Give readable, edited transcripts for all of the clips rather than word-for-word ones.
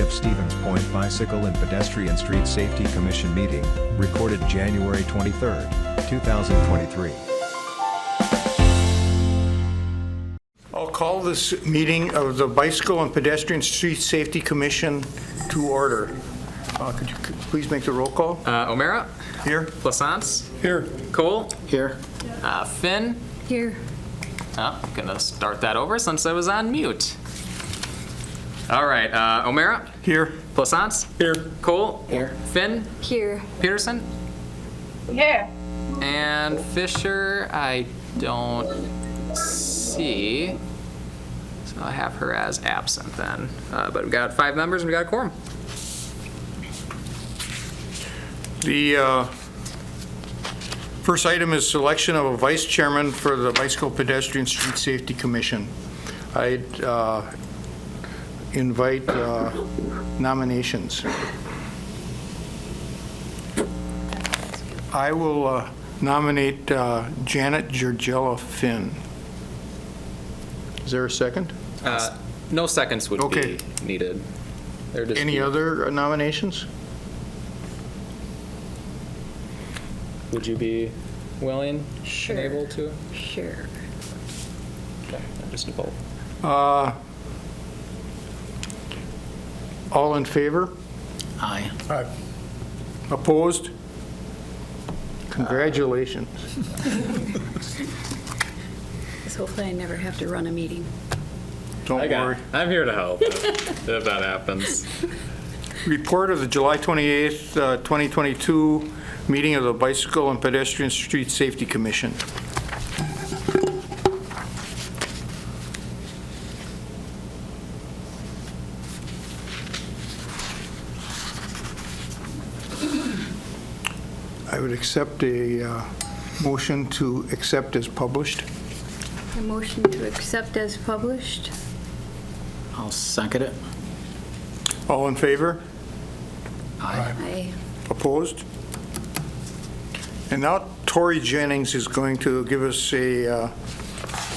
of Stevens Point Bicycle and Pedestrian Street Safety Commission meeting, recorded January 23, 2023. I'll call this meeting of the Bicycle and Pedestrian Street Safety Commission to order. Could you please make the roll call? O'Mara? Here. Plassance? Here. Cole? Here. Finn? Here. Oh, gonna start that over since I was on mute. All right, O'Mara? Here. Plassance? Here. Cole? Here. Finn? Here. Peterson? Here. And Fisher, I don't see. So I have her as absent then. But we've got 5 members and we got a quorum. The first item is selection of a vice chairman for the Bicycle Pedestrian Street Safety Commission. I'd invite nominations. I will nominate Janet Georgella Finn. Is there a second? No seconds would Okay. be needed. They're just Any other nominations? Would you be willing Sure. and able to? Sure. Okay, just a vote. All in favor? Aye. Aye. Opposed? Congratulations. Hopefully I never have to run a meeting. Don't worry. I'm here to help if that happens. Report of the July 28th, 2022 meeting of the Bicycle and Pedestrian Street Safety Commission. I would accept a motion to accept as published. A motion to accept as published. I'll second it. All in favor? Aye. Opposed? And now Tori Jennings is going to give us a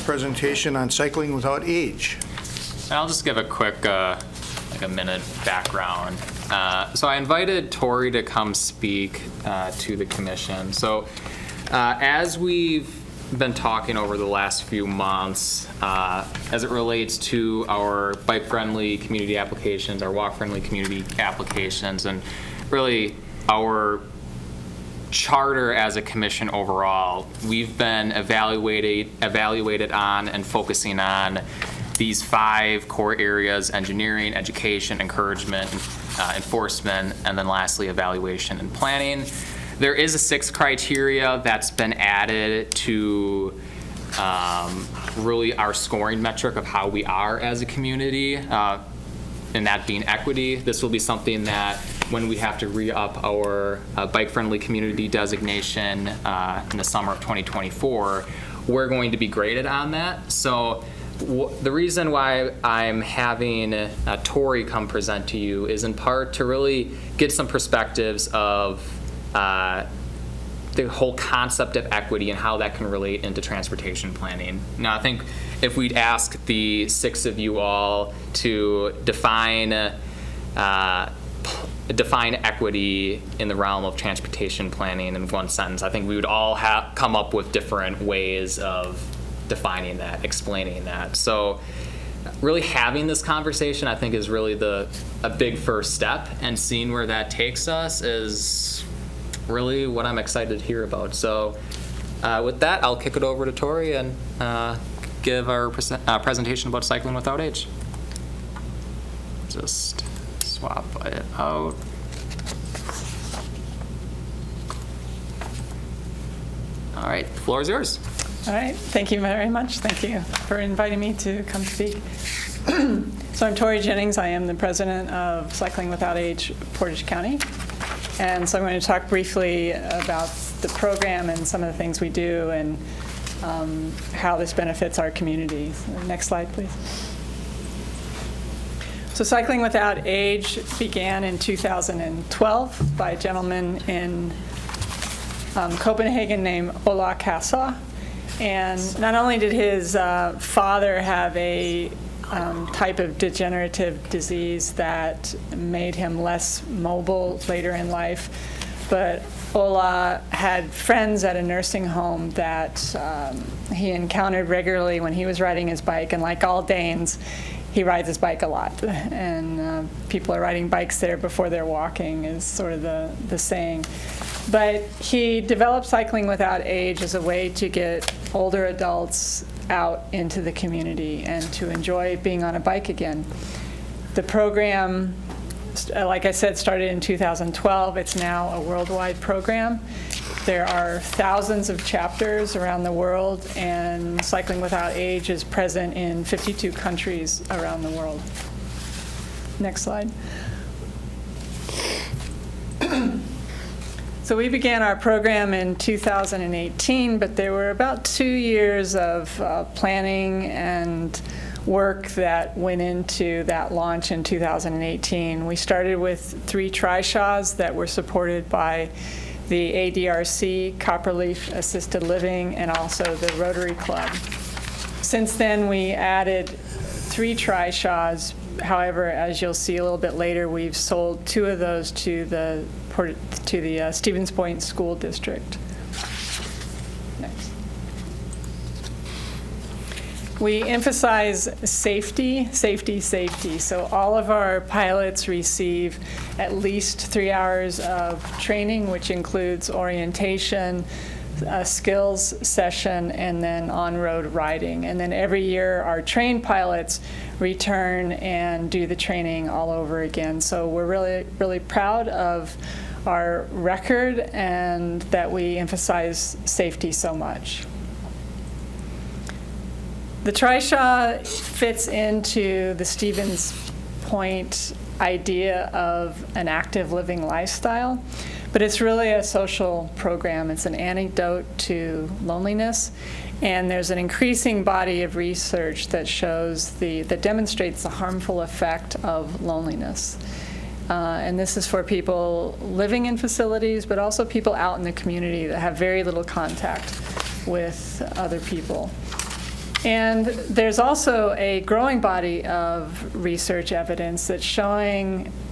presentation on cycling without age. I'll just give a quick, like a minute background. So I invited Tori to come speak to the commission. So as we've been talking over the last few months, as it relates to our bike-friendly community applications, our walk-friendly community applications, and really our charter as a commission overall, we've been evaluated on and focusing on these 5 core areas: engineering, education, encouragement, enforcement, and then lastly, evaluation and planning. There is a 6th criteria that's been added to really our scoring metric of how we are as a community, and that being equity. This will be something that when we have to re-up our bike-friendly community designation in the summer of 2024, we're going to be graded on that. So the reason why I'm having Tori come present to you is in part to really get some perspectives of the whole concept of equity and how that can relate into transportation planning. Now, I think if we'd ask the 6 of you all to define equity in the realm of transportation planning in one sentence, I think we would all come up with different ways of defining that, explaining that. So really having this conversation, I think, is really a big first step, and seeing where that takes us is really what I'm excited to hear about. So with that, I'll kick it over to Tori and give our presentation about cycling without age. Just swap it out. All right, the floor is yours. All right, thank you very much. Thank you for inviting me to come speak. So I'm Tori Jennings. I am the president of Cycling Without Age, Portage County. And so I'm going to talk briefly about the program and some of the things we do and how this benefits our community. Next slide, please. So Cycling Without Age began in 2012 by a gentleman in Copenhagen named Ola Kassa. And not only did his father have a type of degenerative disease that made him less mobile later in life. But Ola had friends at a nursing home that he encountered regularly when he was riding his bike, and like all Danes, he rides his bike a lot. And people are riding bikes there before they're walking is sort of the saying. But he developed Cycling Without Age as a way to get older adults out into the community and to enjoy being on a bike again. The program, like I said, started in 2012. It's now a worldwide program. There are thousands of chapters around the world, and Cycling Without Age is present in 52 countries around the world. Next slide. So we began our program in 2018, but there were about 2 years of planning and work that went into that launch in 2018. We started with 3 trishaws that were supported by the ADRC, Copperleaf Assisted Living, and also the Rotary Club. Since then, we added 3 trishaws. However, as you'll see a little bit later, we've sold 2 of those to the Stevens Point School District. Next. We emphasize safety, safety, safety. So all of our pilots receive at least 3 hours of training, which includes orientation, a skills session, and then on-road riding. And then every year, our trained pilots return and do the training all over again. So we're really, really proud of our record and that we emphasize safety so much. The trishaw fits into the Stevens Point idea of an active living lifestyle, but it's really a social program. It's an antidote to loneliness, and there's an increasing body of research that demonstrates the harmful effect of loneliness. And this is for people living in facilities, but also people out in the community that have very little contact with other people. And there's also a growing body of research evidence that's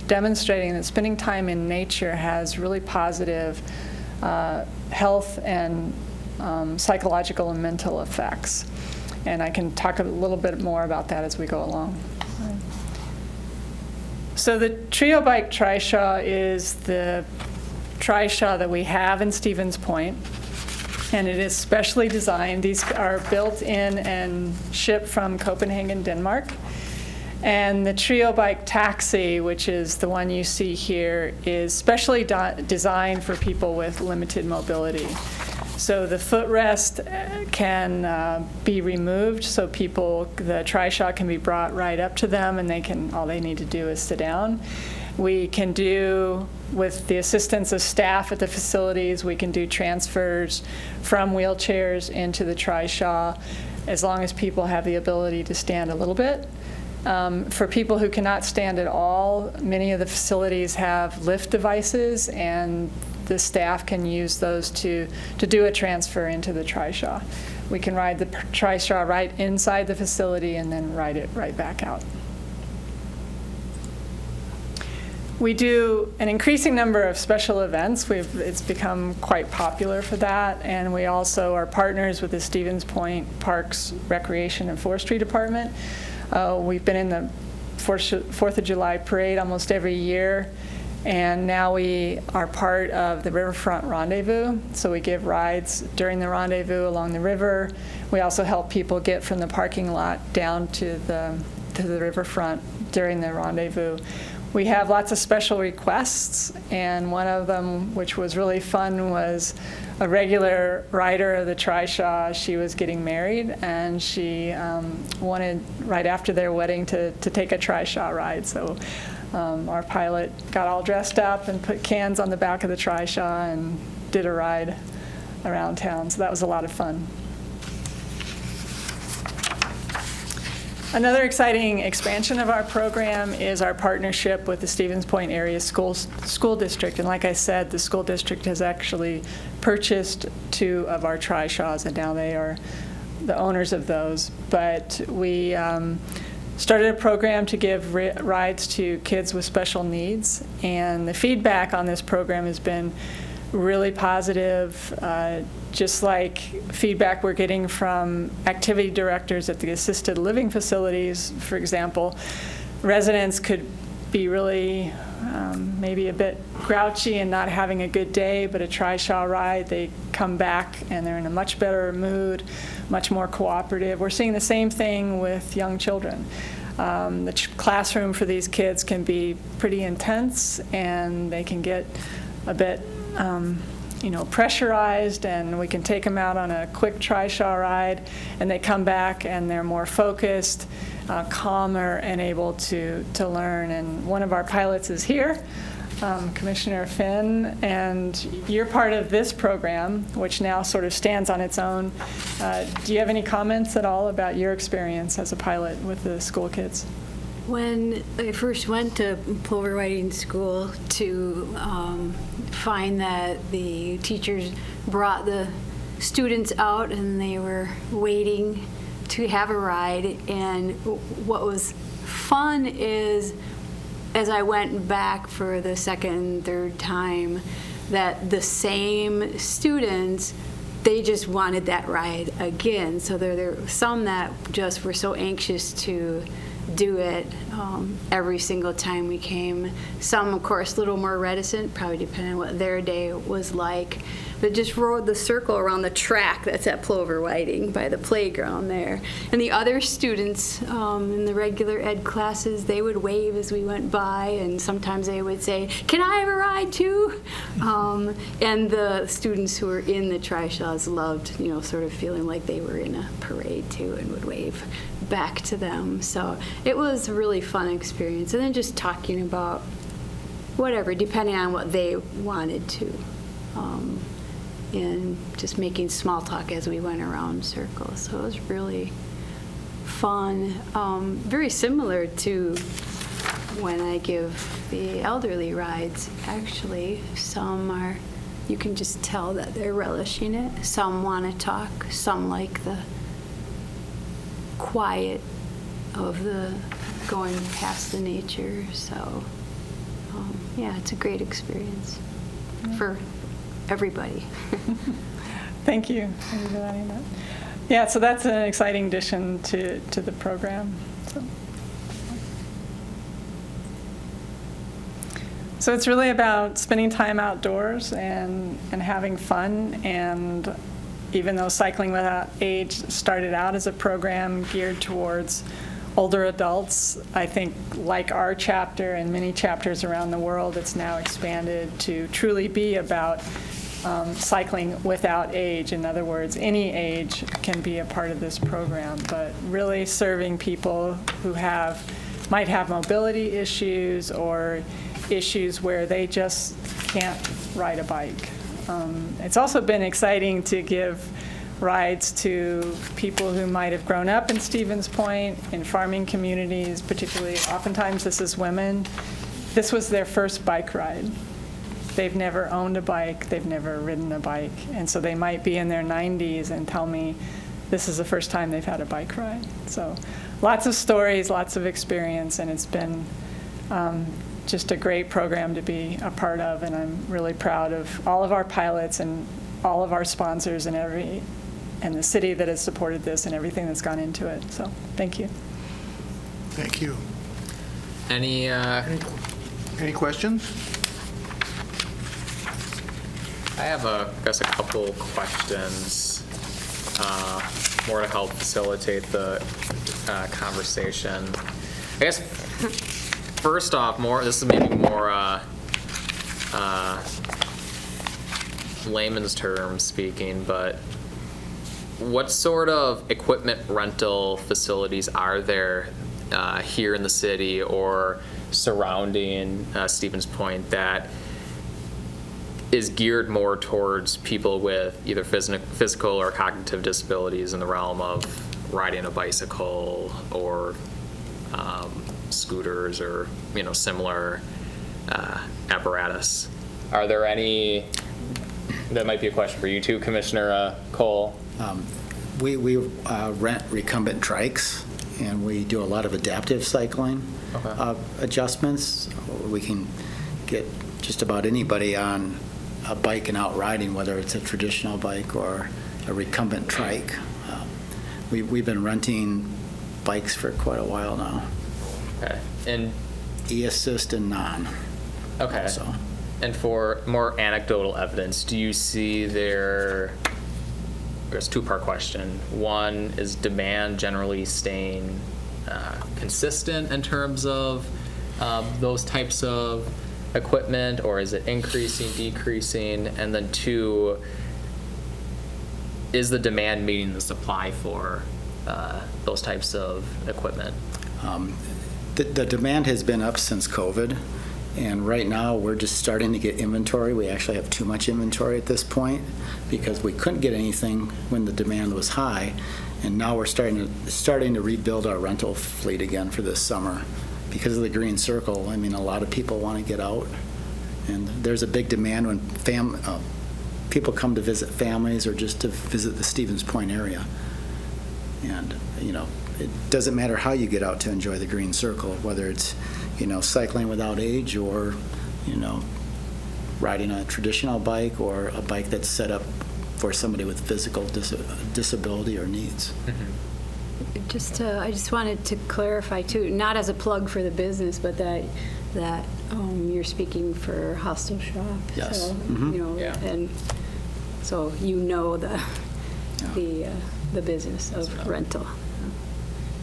demonstrating that spending time in nature has really positive health and psychological and mental effects. And I can talk a little bit more about that as we go along. So the Trio Bike Trishaw is the trishaw that we have in Stevens Point, and it is specially designed. These are built in and shipped from Copenhagen, Denmark. And the Trio Bike Taxi, which is the one you see here, is specially designed for people with limited mobility. So the footrest can be removed, so the trishaw can be brought right up to them, and all they need to do is sit down. We can do, with the assistance of staff at the facilities, we can do transfers from wheelchairs into the trishaw, as long as people have the ability to stand a little bit. For people who cannot stand at all, many of the facilities have lift devices, and the staff can use those to do a transfer into the trishaw. We can ride the trishaw right inside the facility and then ride it right back out. We do an increasing number of special events. It's become quite popular for that, and we also are partners with the Stevens Point Parks, Recreation, and Forestry Department. We've been in the 4th of July parade almost every year, and now we are part of the Riverfront Rendezvous. So we give rides during the rendezvous along the river. We also help people get from the parking lot down to the riverfront during the rendezvous. We have lots of special requests, and one of them, which was really fun, was a regular rider of the trishaw. She was getting married, and she wanted, right after their wedding, to take a trishaw ride. So our pilot got all dressed up and put cans on the back of the trishaw and did a ride around town. So that was a lot of fun. Another exciting expansion of our program is our partnership with the Stevens Point Area School District. And like I said, the school district has actually purchased 2 of our trishaws, and now they are the owners of those. But we started a program to give rides to kids with special needs, and the feedback on this program has been really positive, just like feedback we're getting from activity directors at the assisted living facilities. For example, residents could be really maybe a bit grouchy and not having a good day, but a Trishaw ride, they come back and they're in a much better mood, much more cooperative. We're seeing the same thing with young children. The classroom for these kids can be pretty intense, and they can get a bit pressurized, and we can take them out on a quick Trishaw ride, and they come back and they're more focused, calmer, and able to learn. And one of our pilots is here, Commissioner Finn, and you're part of this program, which now sort of stands on its own. Do you have any comments at all about your experience as a pilot with the school kids? When I first went to plover riding school, to find that the teachers brought the students out and they were waiting to have a ride, and what was fun is, as I went back for the second and third time, that the same students, they just wanted that ride again. So there were some that just were so anxious to do it every single time we came. Some, of course, a little more reticent, probably depending on what their day was like, but just rode the circle around the track that's at Plover Whiting by the playground there. And the other students in the regular ed classes, they would wave as we went by, and sometimes they would say, "Can I have a ride too?" And the students who were in the Trishaws loved, sort of feeling like they were in a parade too, and would wave back to them. So it was a really fun experience. And then just talking about whatever, depending on what they wanted to. And just making small talk as we went around circles. So it was really fun. Very similar to when I give the elderly rides. Actually, some are, you can just tell that they're relishing it. Some want to talk. Some like the quiet of the going past the nature. So yeah, it's a great experience for everybody. Thank you. Thank you for adding that. Yeah, so that's an exciting addition to the program. So it's really about spending time outdoors and having fun. And even though Cycling Without Age started out as a program geared towards older adults, I think, like our chapter and many chapters around the world, it's now expanded to truly be about cycling without age. In other words, any age can be a part of this program, but really serving people who might have mobility issues or issues where they just can't ride a bike. It's also been exciting to give rides to people who might have grown up in Stevens Point, in farming communities, particularly, oftentimes this is women. This was their first bike ride. They've never owned a bike, they've never ridden a bike, and so they might be in their 90s and tell me this is the first time they've had a bike ride. So lots of stories, lots of experience, and it's been just a great program to be a part of, and I'm really proud of all of our pilots and all of our sponsors and the city that has supported this and everything that's gone into it. So thank you. Thank you. Any questions? I have I guess a couple questions, more to help facilitate the conversation. I guess first off, this is maybe more layman's terms speaking, but what sort of equipment rental facilities are there here in the city or surrounding Stevens Point that is geared more towards people with either physical or cognitive disabilities in the realm of riding a bicycle or scooters or similar apparatus? Are there any? That might be a question for you too, Commissioner Cole. We rent recumbent trikes, and we do a lot of adaptive cycling adjustments. We can get just about anybody on a bike and out riding, whether it's a traditional bike or a recumbent trike. We've been renting bikes for quite a while now. Okay. And E-assist and non. okay. So. And for more anecdotal evidence, do you see there? I guess two-part question. One, is demand generally staying consistent in terms of those types of equipment, or is it increasing, decreasing? And then two, is the demand meeting the supply for those types of equipment? The demand has been up since COVID, and right now we're just starting to get inventory. We actually have too much inventory at this point because we couldn't get anything when the demand was high, and now we're starting to rebuild our rental fleet again for this summer. Because of the Green Circle, I mean, a lot of people want to get out, and there's a big demand when people come to visit families or just to visit the Stevens Point area. And, you know, it doesn't matter how you get out to enjoy the Green Circle, whether it's, you know, cycling without age or, you know, riding a traditional bike or a bike that's set up for somebody with physical disability or needs. Mm-hmm. I just wanted to clarify too, not as a plug for the business, but that you're speaking for Hostel Shop. Yes. So, Mm-hmm. you know, Yeah. and so you know the business of rental.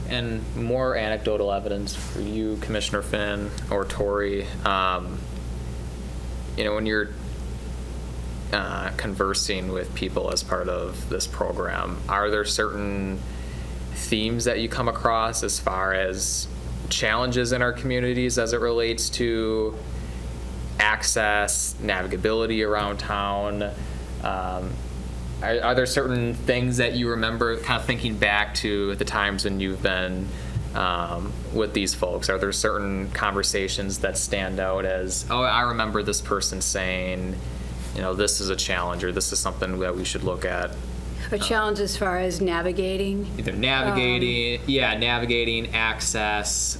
And more anecdotal evidence for you, Commissioner Finn or Tori. You know, when you're conversing with people as part of this program, are there certain themes that you come across as far as challenges in our communities as it relates to access, navigability around town? Are there certain things that you remember kind of thinking back to at the times when you've been with these folks? Are there certain conversations that stand out as, oh, I remember this person saying, you know, this is a challenge or this is something that we should look at? A challenge as far as navigating? Either navigating, access.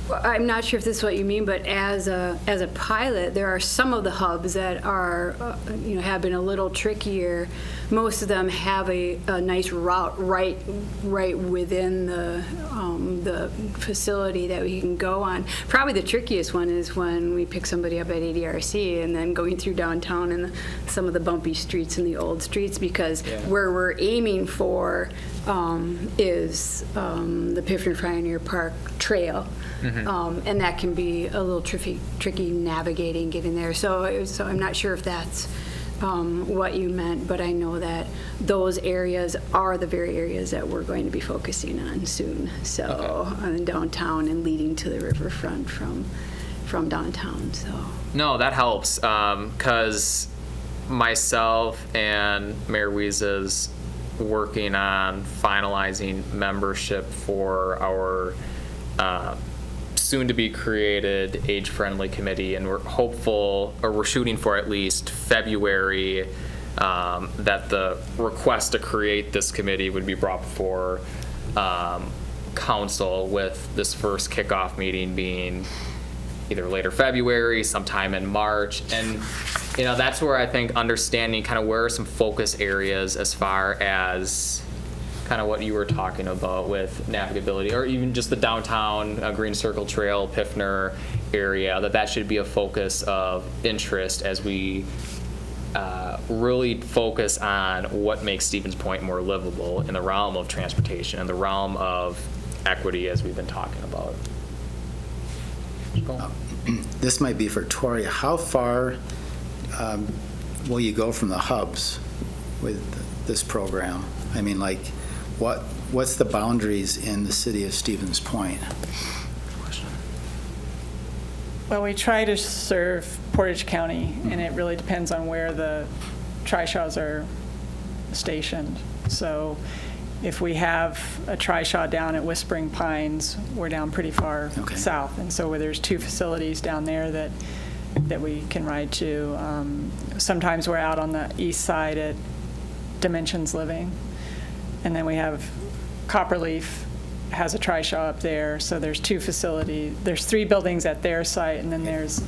Well, I'm not sure if this is what you mean, but as a pilot, there are some of the hubs that are, you know, have been a little trickier. Most of them have a nice route right within the facility that we can go on. Probably the trickiest one is when we pick somebody up at ADRC and then going through downtown and some of the bumpy streets and the old streets, because where we're aiming for is the Piffner Pioneer Park Trail. Mm-hmm. And that can be a little tricky navigating, getting there. So I'm not sure if that's what you meant, but I know that those areas are the very areas that we're going to be focusing on soon. So on downtown and leading to the riverfront from downtown. So No, that helps, because myself and Mayor Weese's working on finalizing membership for our soon-to-be created age-friendly committee, and we're hopeful, or we're shooting for at least February, that the request to create this committee would be brought before council, with this first kickoff meeting being either later February, sometime in March. And you know, that's where I think understanding kind of where are some focus areas as far as kind of what you were talking about with navigability, or even just the downtown Green Circle Trail, Piffner area, that should be a focus of interest as we really focus on what makes Stevens Point more livable in the realm of transportation and the realm of equity, as we've been talking about. This might be for Tori. How far will you go from the hubs with this program? I mean, like, what's the boundaries in the city of Stevens Point? Well, we try to serve Portage County, and it really depends on where the trishaws are stationed. So if we have a trishaw down at Whispering Pines, we're down pretty far south. And so where there's two facilities down there that we can ride to. Sometimes we're out on the east side at Dimensions Living. And then we have Copperleaf has a tri-shaw up there, so there's 2 facilities. There's 3 buildings at their site, and then there's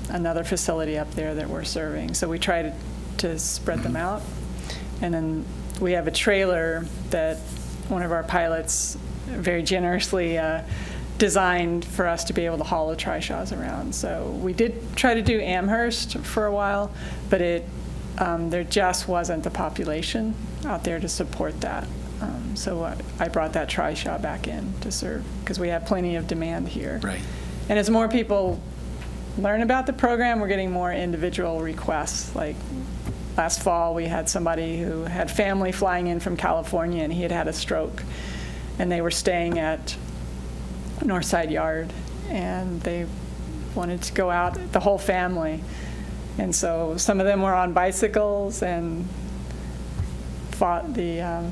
another facility up there that we're serving. So we try to spread them out. And then we have a trailer that one of our pilots very generously designed for us to be able to haul the tri-shaws around. So we did try to do Amherst for a while, but there just wasn't the population out there to support that. So I brought that tri-shaw back in to serve, because we have plenty of demand here. Right. And as more people learn about the program, we're getting more individual requests. Like last fall, we had somebody who had family flying in from California, and he had had a stroke, and they were staying at Northside Yard, and they wanted to go out, the whole family. And so some of them were on bicycles, and fought the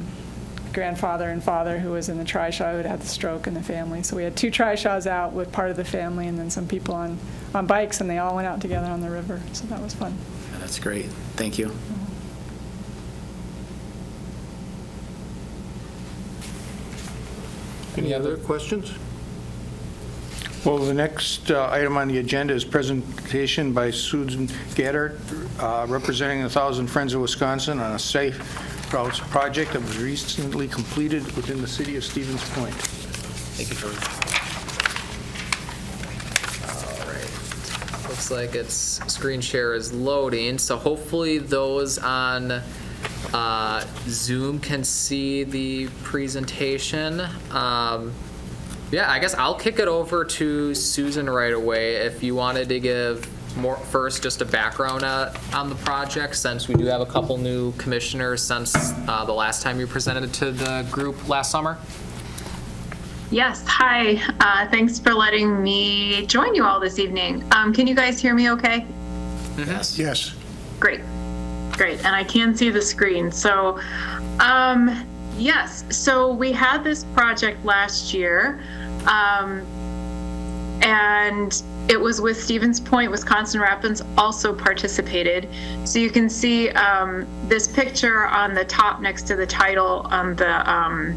grandfather and father who was in the tri-shaw who had the stroke in the family. So we had 2 tri-shaws out with part of the family, and then some people on bikes, and they all went out together on the river. So that was fun. That's great. Thank you. Any other questions? Well, the next item on the agenda is presentation by Susan Gaddard, representing the 1,000 Friends of Wisconsin on a safe routes project that was recently completed within the city of Stevens Point. Thank you, George. All right. Looks like its screen share is loading, so hopefully those on Zoom can see the presentation. Yeah, I guess I'll kick it over to Susan right away. If you wanted to give first just a background on the project, since we do have a couple new commissioners since the last time you presented to the group last summer. Yes, hi. Thanks for letting me join you all this evening. Can you guys hear me okay? Yes. Yes. Great, and I can see the screen. So, yes, so we had this project last year, and it was with Stevens Point. Wisconsin Rapids also participated. So you can see this picture on the top next to the title on the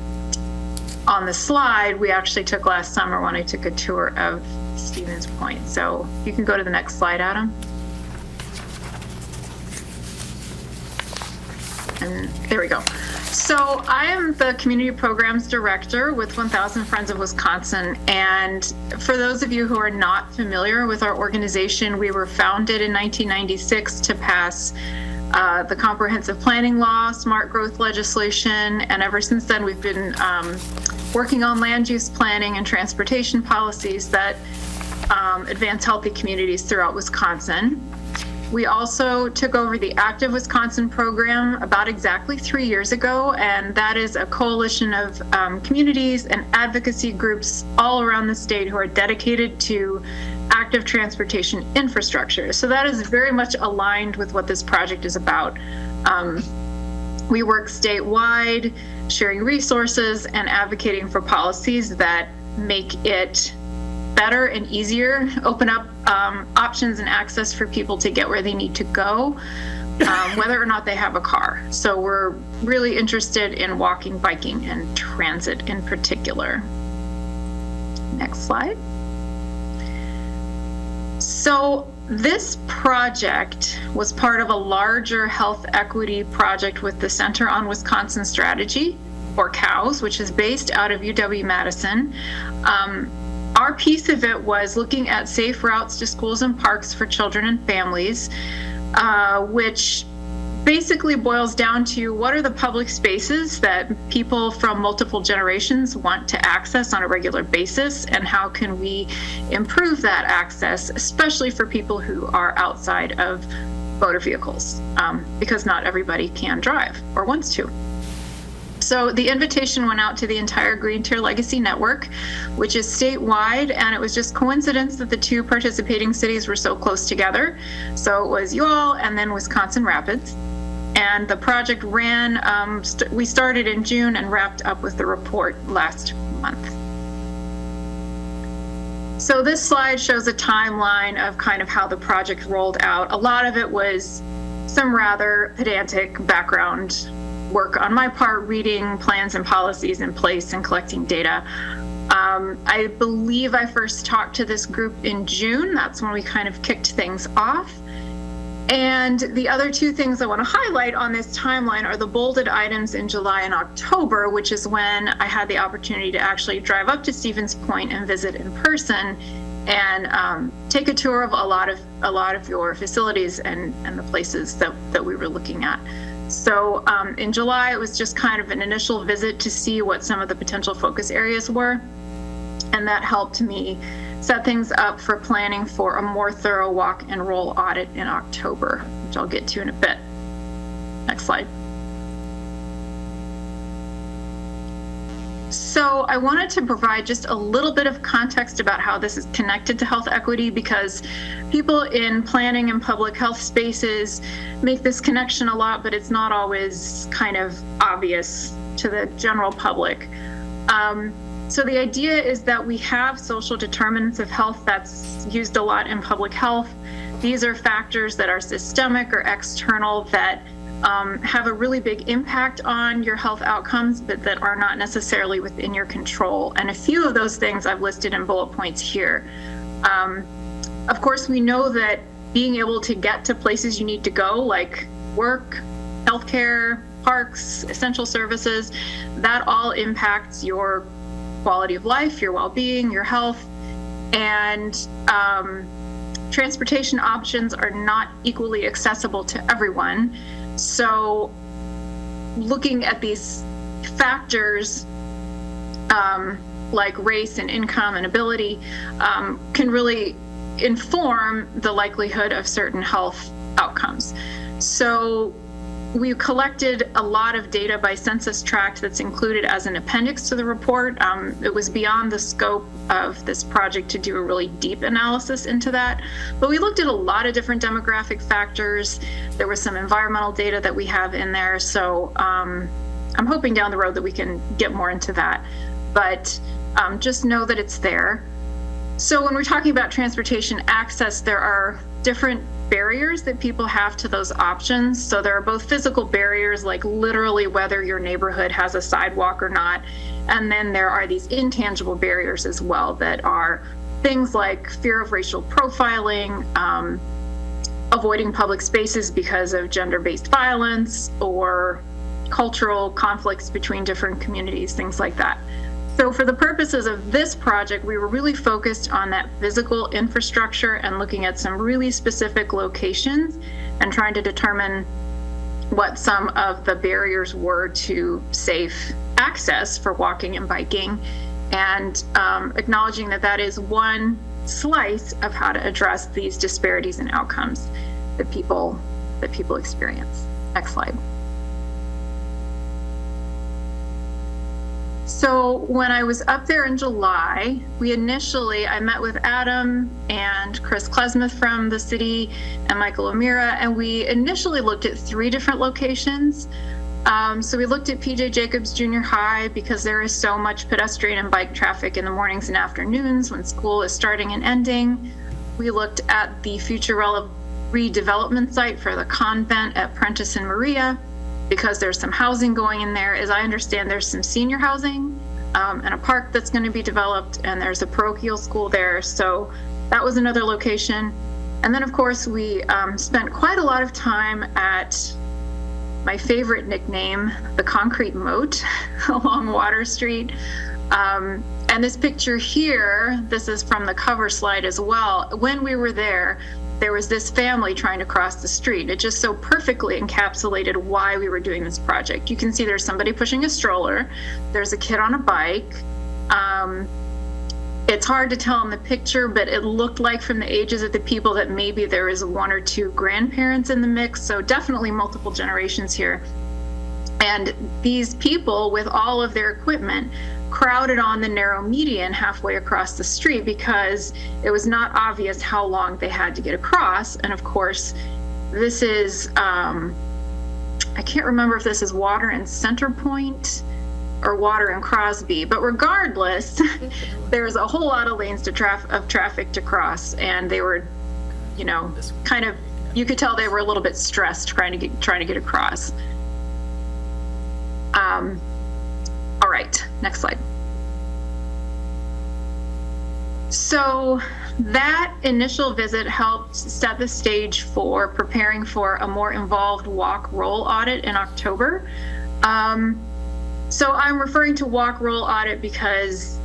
slide we actually took last summer when I took a tour of Stevens Point. So you can go to the next slide, Adam. And there we go. So I am the Community Programs Director with 1,000 Friends of Wisconsin. And for those of you who are not familiar with our organization, we were founded in 1996 to pass the Comprehensive Planning Law, Smart Growth legislation, and ever since then we've been working on land use planning and transportation policies that advance healthy communities throughout Wisconsin. We also took over the Active Wisconsin program about exactly 3 years ago, and that is a coalition of communities and advocacy groups all around the state who are dedicated to active transportation infrastructure. So that is very much aligned with what this project is about. We work statewide, sharing resources and advocating for policies that make it better and easier, open up options and access for people to get where they need to go, whether or not they have a car. So we're really interested in walking, biking, and transit in particular. Next slide. So this project was part of a larger health equity project with the Center on Wisconsin Strategy, or COWS, which is based out of UW-Madison. Our piece of it was looking at safe routes to schools and parks for children and families, which basically boils down to what are the public spaces that people from multiple generations want to access on a regular basis, and how can we improve that access, especially for people who are outside of motor vehicles, because not everybody can drive or wants to. So the invitation went out to the entire Green Tier Legacy Network, which is statewide, and it was just coincidence that the two participating cities were so close together. So it was you all and then Wisconsin Rapids. And the project ran, we started in June and wrapped up with the report last month. So this slide shows a timeline of kind of how the project rolled out. A lot of it was some rather pedantic background work on my part, reading plans and policies in place and collecting data. I believe I first talked to this group in June. That's when we kind of kicked things off. And the other two things I want to highlight on this timeline are the bolded items in July and October, which is when I had the opportunity to actually drive up to Stevens Point and visit in person and take a tour of a lot of your facilities and the places that we were looking at. So in July, it was just kind of an initial visit to see what some of the potential focus areas were. And that helped me set things up for planning for a more thorough walk and roll audit in October, which I'll get to in a bit. Next slide. So I wanted to provide just a little bit of context about how this is connected to health equity, because people in planning and public health spaces make this connection a lot, but it's not always kind of obvious to the general public. So the idea is that we have social determinants of health that's used a lot in public health. These are factors that are systemic or external that have a really big impact on your health outcomes, but that are not necessarily within your control. And a few of those things I've listed in bullet points here. Of course, we know that being able to get to places you need to go, like work, healthcare, parks, essential services, that all impacts your quality of life, your well-being, your health, and transportation options are not equally accessible to everyone. So looking at these factors like race and income and ability can really inform the likelihood of certain health outcomes. So we collected a lot of data by census tract that's included as an appendix to the report. It was beyond the scope of this project to do a really deep analysis into that, but we looked at a lot of different demographic factors. There was some environmental data that we have in there, so I'm hoping down the road that we can get more into that, but just know that it's there. So when we're talking about transportation access, there are different barriers that people have to those options. So there are both physical barriers, like literally whether your neighborhood has a sidewalk or not. And then there are these intangible barriers as well that are things like fear of racial profiling, avoiding public spaces because of gender-based violence, or cultural conflicts between different communities, things like that. So for the purposes of this project, we were really focused on that physical infrastructure and looking at some really specific locations and trying to determine what some of the barriers were to safe access for walking and biking, and acknowledging that that is one slice of how to address these disparities in outcomes that people experience. Next slide. So when I was up there in July, I met with Adam and Chris Klesmith from the city and Michael O'Meara, and we initially looked at 3 different locations. So we looked at PJ Jacobs Junior High because there is so much pedestrian and bike traffic in the mornings and afternoons when school is starting and ending. We looked at the future redevelopment site for the convent at Prentice and Maria, because there's some housing going in there. As I understand, there's some senior housing and a park that's going to be developed, and there's a parochial school there. So that was another location. And then, of course, we spent quite a lot of time at my favorite nickname, the Concrete Moat along Water Street. And this picture here, this is from the cover slide as well. When we were there was this family trying to cross the street. It just so perfectly encapsulated why we were doing this project. You can see there's somebody pushing a stroller. There's a kid on a bike. It's hard to tell in the picture, but it looked like from the ages of the people that maybe there is 1 or 2 grandparents in the mix. So definitely multiple generations here. And these people, with all of their equipment, crowded on the narrow median halfway across the street because it was not obvious how long they had to get across. And of course, this is, I can't remember if this is Water and Center Point or Water and Crosby, but regardless, there's a whole lot of lanes of traffic to cross, and they were, kind of, you could tell they were a little bit stressed trying to get across. All right, next slide. So that initial visit helped set the stage for preparing for a more involved walk roll audit in October. So I'm referring to walk roll audit because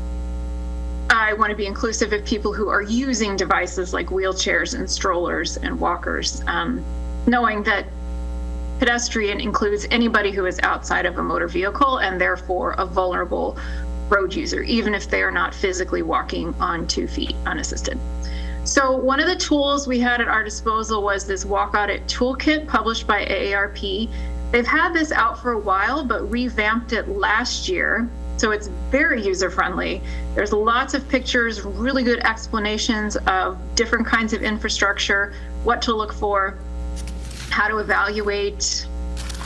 I want to be inclusive of people who are using devices like wheelchairs and strollers and walkers, knowing that pedestrian includes anybody who is outside of a motor vehicle and therefore a vulnerable road user, even if they are not physically walking on 2 feet unassisted. So one of the tools we had at our disposal was this walk audit toolkit published by AARP. They've had this out for a while, but revamped it last year. So it's very user-friendly. There's lots of pictures, really good explanations of different kinds of infrastructure, what to look for, how to evaluate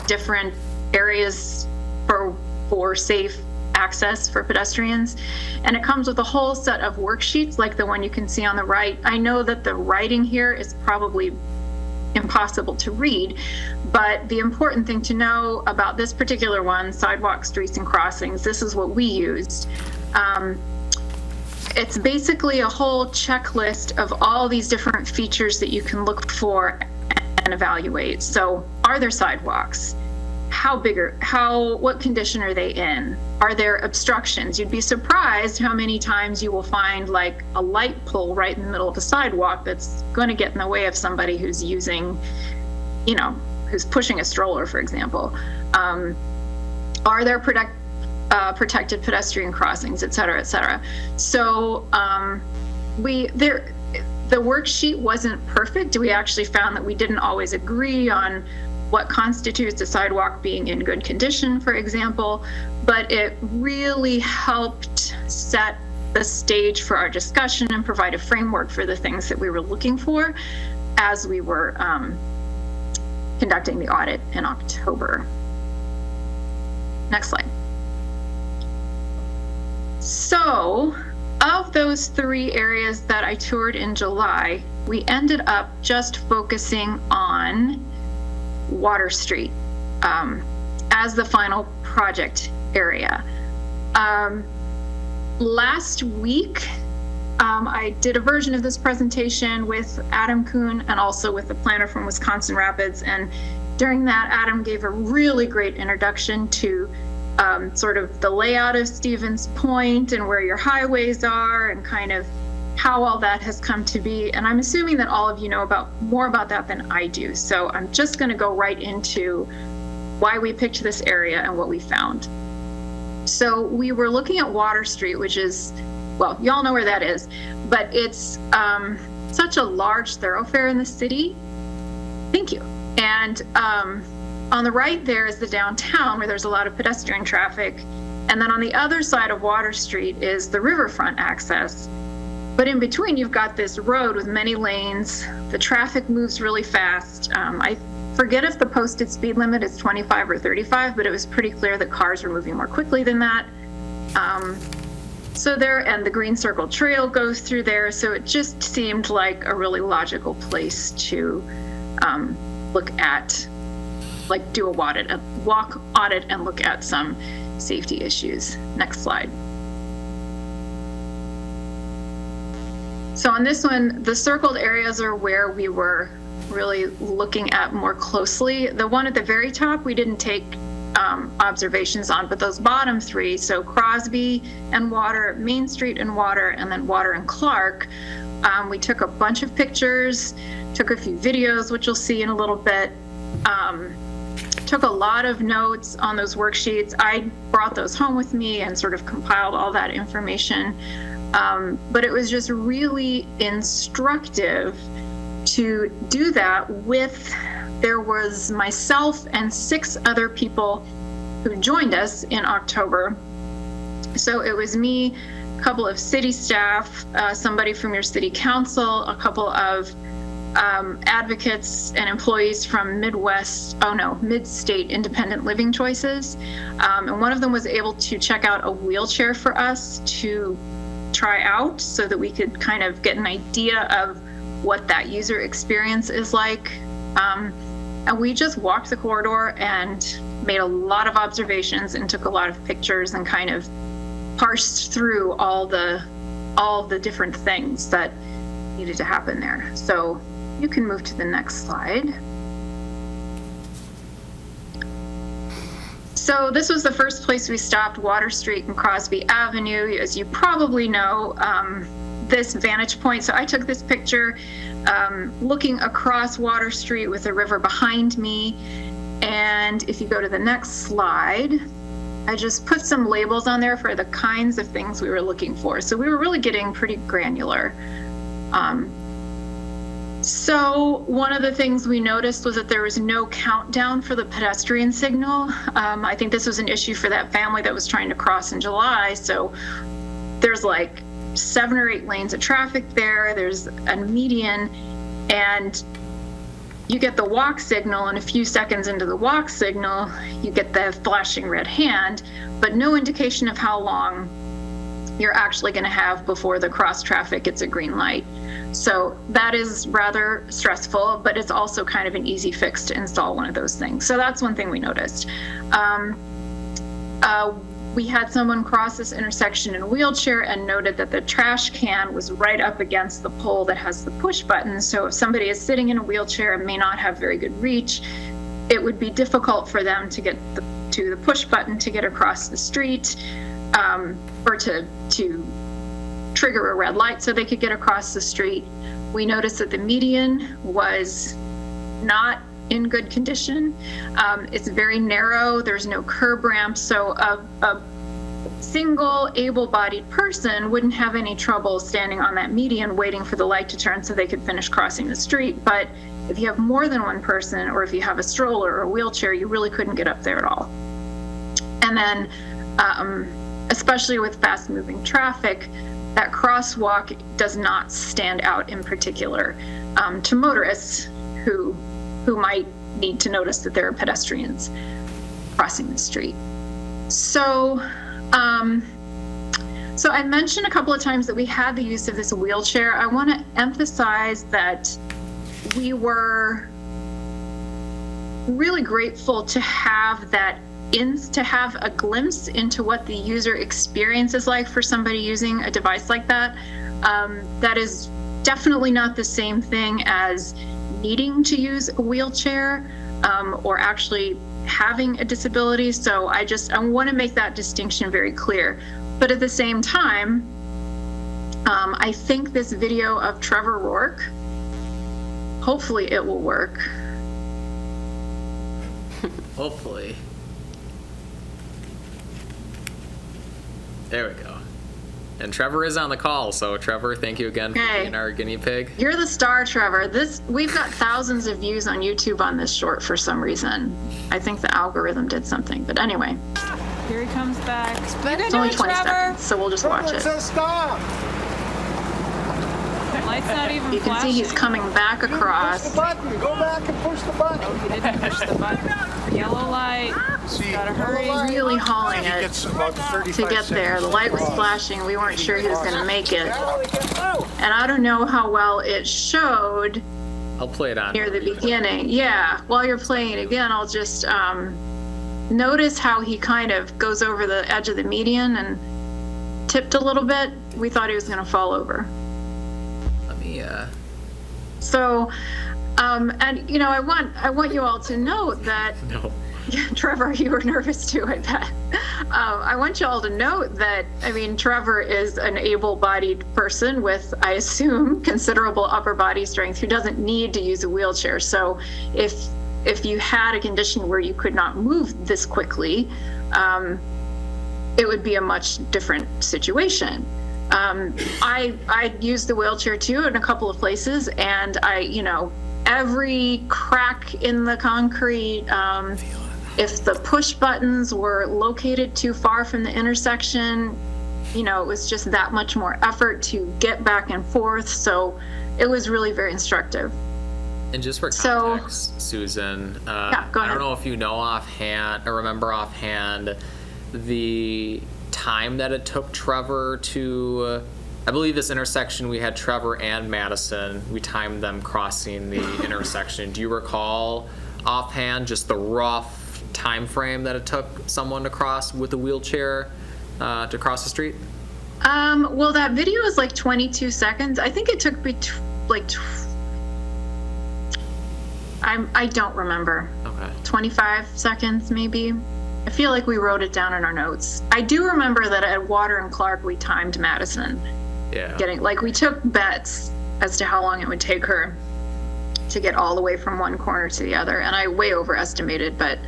different areas for safe access for pedestrians. And it comes with a whole set of worksheets like the one you can see on the right. I know that the writing here is probably impossible to read, but the important thing to know about this particular one, sidewalks, streets, and crossings, this is what we used. It's basically a whole checklist of all these different features that you can look for and evaluate. So are there sidewalks? How big what condition are they in? Are there obstructions? You'd be surprised how many times you will find like a light pole right in the middle of a sidewalk that's going to get in the way of somebody who's using, who's pushing a stroller, for example. Are there protected pedestrian crossings, et cetera, et cetera. So the worksheet wasn't perfect. We actually found that we didn't always agree on what constitutes a sidewalk being in good condition, for example, but it really helped set the stage for our discussion and provide a framework for the things that we were looking for as we were conducting the audit in October. Next slide. So, of those 3 areas that I toured in July, we ended up just focusing on Water Street as the final project area. Last week, I did a version of this presentation with Adam Kuhn and also with the planner from Wisconsin Rapids. And during that, Adam gave a really great introduction to sort of the layout of Stevens Point and where your highways are and kind of how all that has come to be. And I'm assuming that all of you know more about that than I do. So I'm just going to go right into why we picked this area and what we found. So we were looking at Water Street, which is, well, y'all know where that is, but it's such a large thoroughfare in the city. Thank you. And on the right there is the downtown where there's a lot of pedestrian traffic. And then on the other side of Water Street is the riverfront access. But in between, you've got this road with many lanes. The traffic moves really fast. I forget if the posted speed limit is 25 or 35, but it was pretty clear that cars were moving more quickly than that. And the Green Circle Trail goes through there. So it just seemed like a really logical place to look at, like do a walk audit and look at some safety issues. Next slide. So on this one, the circled areas are where we were really looking at more closely. The one at the very top, we didn't take observations on, but those bottom 3, so Crosby and Water, Main Street and Water, and then Water and Clark, we took a bunch of pictures, took a few videos, which you'll see in a little bit, took a lot of notes on those worksheets. I brought those home with me and sort of compiled all that information. But it was just really instructive to do that there was myself and 6 other people who joined us in October. So it was me, a couple of city staff, somebody from your city council, a couple of advocates and employees from Mid-State Independent Living Choices. And one of them was able to check out a wheelchair for us to try out so that we could kind of get an idea of what that user experience is like. And we just walked the corridor and made a lot of observations and took a lot of pictures and kind of parsed through all the different things that needed to happen there. So you can move to the next slide. So this was the first place we stopped, Water Street and Crosby Avenue. As you probably know, this vantage point, so I took this picture looking across Water Street with the river behind me. And if you go to the next slide, I just put some labels on there for the kinds of things we were looking for. So we were really getting pretty granular. So one of the things we noticed was that there was no countdown for the pedestrian signal. I think this was an issue for that family that was trying to cross in July. So there's like 7 or 8 lanes of traffic there. There's a median, and you get the walk signal, and a few seconds into the walk signal, you get the flashing red hand, but no indication of how long you're actually going to have before the cross traffic gets a green light. So that is rather stressful, but it's also kind of an easy fix to install one of those things. So that's one thing we noticed. We had someone cross this intersection in a wheelchair and noted that the trash can was right up against the pole that has the push button. So if somebody is sitting in a wheelchair and may not have very good reach, it would be difficult for them to get to the push button to get across the street, or to trigger a red light so they could get across the street. We noticed that the median was not in good condition. It's very narrow. There's no curb ramp. So a single able-bodied person wouldn't have any trouble standing on that median waiting for the light to turn so they could finish crossing the street. But if you have more than one person, or if you have a stroller or a wheelchair, you really couldn't get up there at all. And then, especially with fast-moving traffic, that crosswalk does not stand out in particular to motorists who might need to notice that there are pedestrians crossing the street. So I mentioned a couple of times that we had the use of this wheelchair. I want to emphasize that we were really grateful to have that to have a glimpse into what the user experience is like for somebody using a device like that. That is definitely not the same thing as needing to use a wheelchair or actually having a disability. So I want to make that distinction very clear. But at the same time, I think this video of Trevor Rourke, hopefully it will work. Hopefully. There we go. And Trevor is on the call, so Trevor, thank you again for being our guinea pig. You're the star, Trevor. We've got thousands of views on YouTube on this short for some reason. I think the algorithm did something, but anyway. Here he comes back. It's only 20 seconds, so we'll just watch it. Stop! Light's not even You can see he's coming back across. Push the button. Go back and push the button. He didn't push the button. Yellow light. Gotta hurry. Really hauling it to get there. The light was flashing. We weren't sure he was going to make it. And I don't know how well it showed I'll play it on near the beginning. Yeah, while you're playing it again, I'll just notice how he kind of goes over the edge of the median and tipped a little bit. We thought he was going to fall over. Let me, So, and you know, I want you all to know that. no. Yeah, Trevor, you were nervous too, I bet. I want you all to note that, I mean, Trevor is an able-bodied person with, I assume, considerable upper body strength who doesn't need to use a wheelchair. So if you had a condition where you could not move this quickly, it would be a much different situation. I used the wheelchair too in a couple of places, and every crack in the concrete, if the push buttons were located too far from the intersection, it was just that much more effort to get back and forth. So it was really very instructive. And just for context, Susan, go ahead. I don't know if you know offhand or remember offhand the time that it took Trevor to, I believe this intersection, we had Trevor and Madison. We timed them crossing the intersection. Do you recall offhand just the rough time frame that it took someone to cross with a wheelchair to cross the street? Well, that video is like 22 seconds. I think it took I don't remember. Okay. 25 seconds maybe. I feel like we wrote it down in our notes. I do remember that at Water and Clark we timed Madison. Yeah. We took bets as to how long it would take her to get all the way from one corner to the other, and I way overestimated, but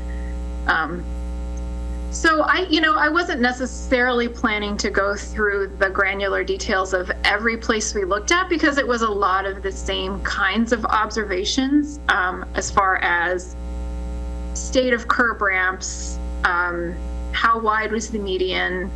so I wasn't necessarily planning to go through the granular details of every place we looked at, because it was a lot of the same kinds of observations, as far as state of curb ramps, how wide was the median,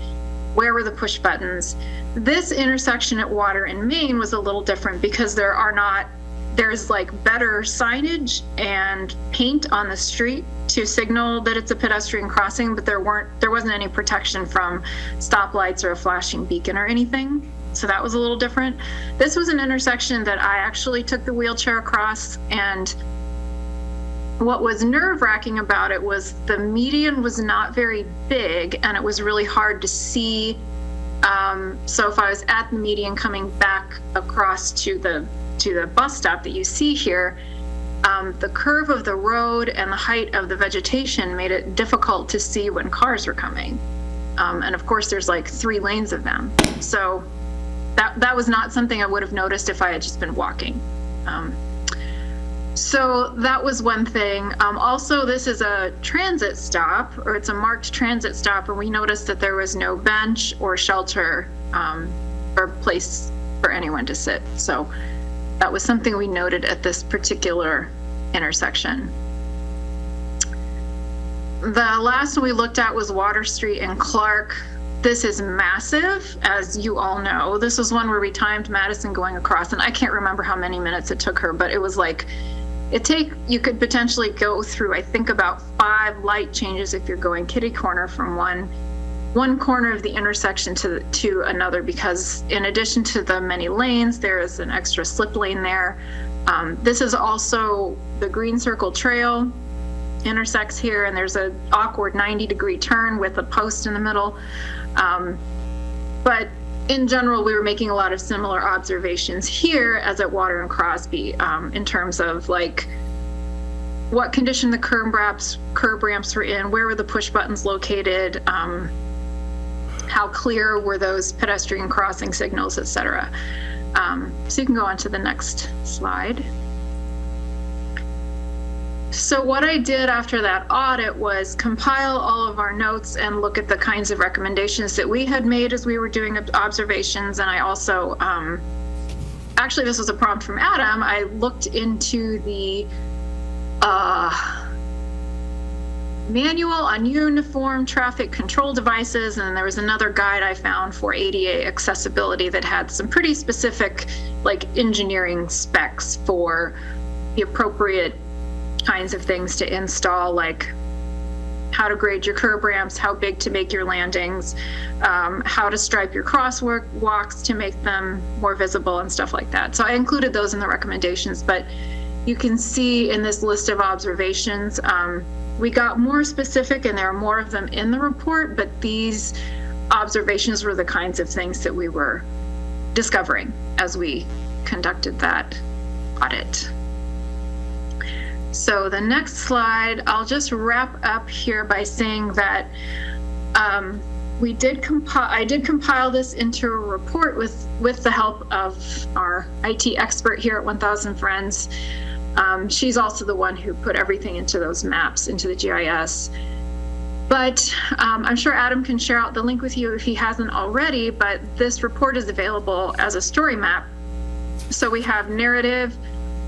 where were the push buttons. This intersection at Water and Main was a little different because there's like better signage and paint on the street to signal that it's a pedestrian crossing, but there wasn't any protection from stoplights or a flashing beacon or anything. So that was a little different. This was an intersection that I actually took the wheelchair across, and what was nerve-wracking about it was the median was not very big and it was really hard to see. So if I was at the median coming back across to the bus stop that you see here, the curve of the road and the height of the vegetation made it difficult to see when cars were coming. And of course there's like 3 lanes of them. So that was not something I would have noticed if I had just been walking. So that was one thing. Also, this is a transit stop, or it's a marked transit stop, and we noticed that there was no bench or shelter or place for anyone to sit. So that was something we noted at this particular intersection. The last one we looked at was Water Street and Clark. This is massive, as you all know. This was one where we timed Madison going across, and I can't remember how many minutes it took her, but it was like, you could potentially go through, I think, about 5 light changes if you're going kitty corner from one corner of the intersection to another, because in addition to the many lanes, there is an extra slip lane there. This is also the Green Circle Trail intersects here, and there's an awkward 90-degree turn with a post in the middle. But in general, we were making a lot of similar observations here as at Water and Crosby, in terms of like what condition the curb ramps were in, where were the push buttons located, how clear were those pedestrian crossing signals, etc. So you can go on to the next slide. So what I did after that audit was compile all of our notes and look at the kinds of recommendations that we had made as we were doing observations. And I also, actually this was a prompt from Adam, I looked into the manual on uniform traffic control devices, and there was another guide I found for ADA accessibility that had some pretty specific like engineering specs for the appropriate kinds of things to install, like how to grade your curb ramps, how big to make your landings, how to stripe your crosswalks to make them more visible and stuff like that. So I included those in the recommendations, but you can see in this list of observations, we got more specific and there are more of them in the report, but these observations were the kinds of things that we were discovering as we conducted that audit. So the next slide, I'll just wrap up here by saying that I did compile this into a report with the help of our IT expert here at 1000 Friends. She's also the one who put everything into those maps, into the GIS. But I'm sure Adam can share out the link with you if he hasn't already, but this report is available as a story map. So we have narrative,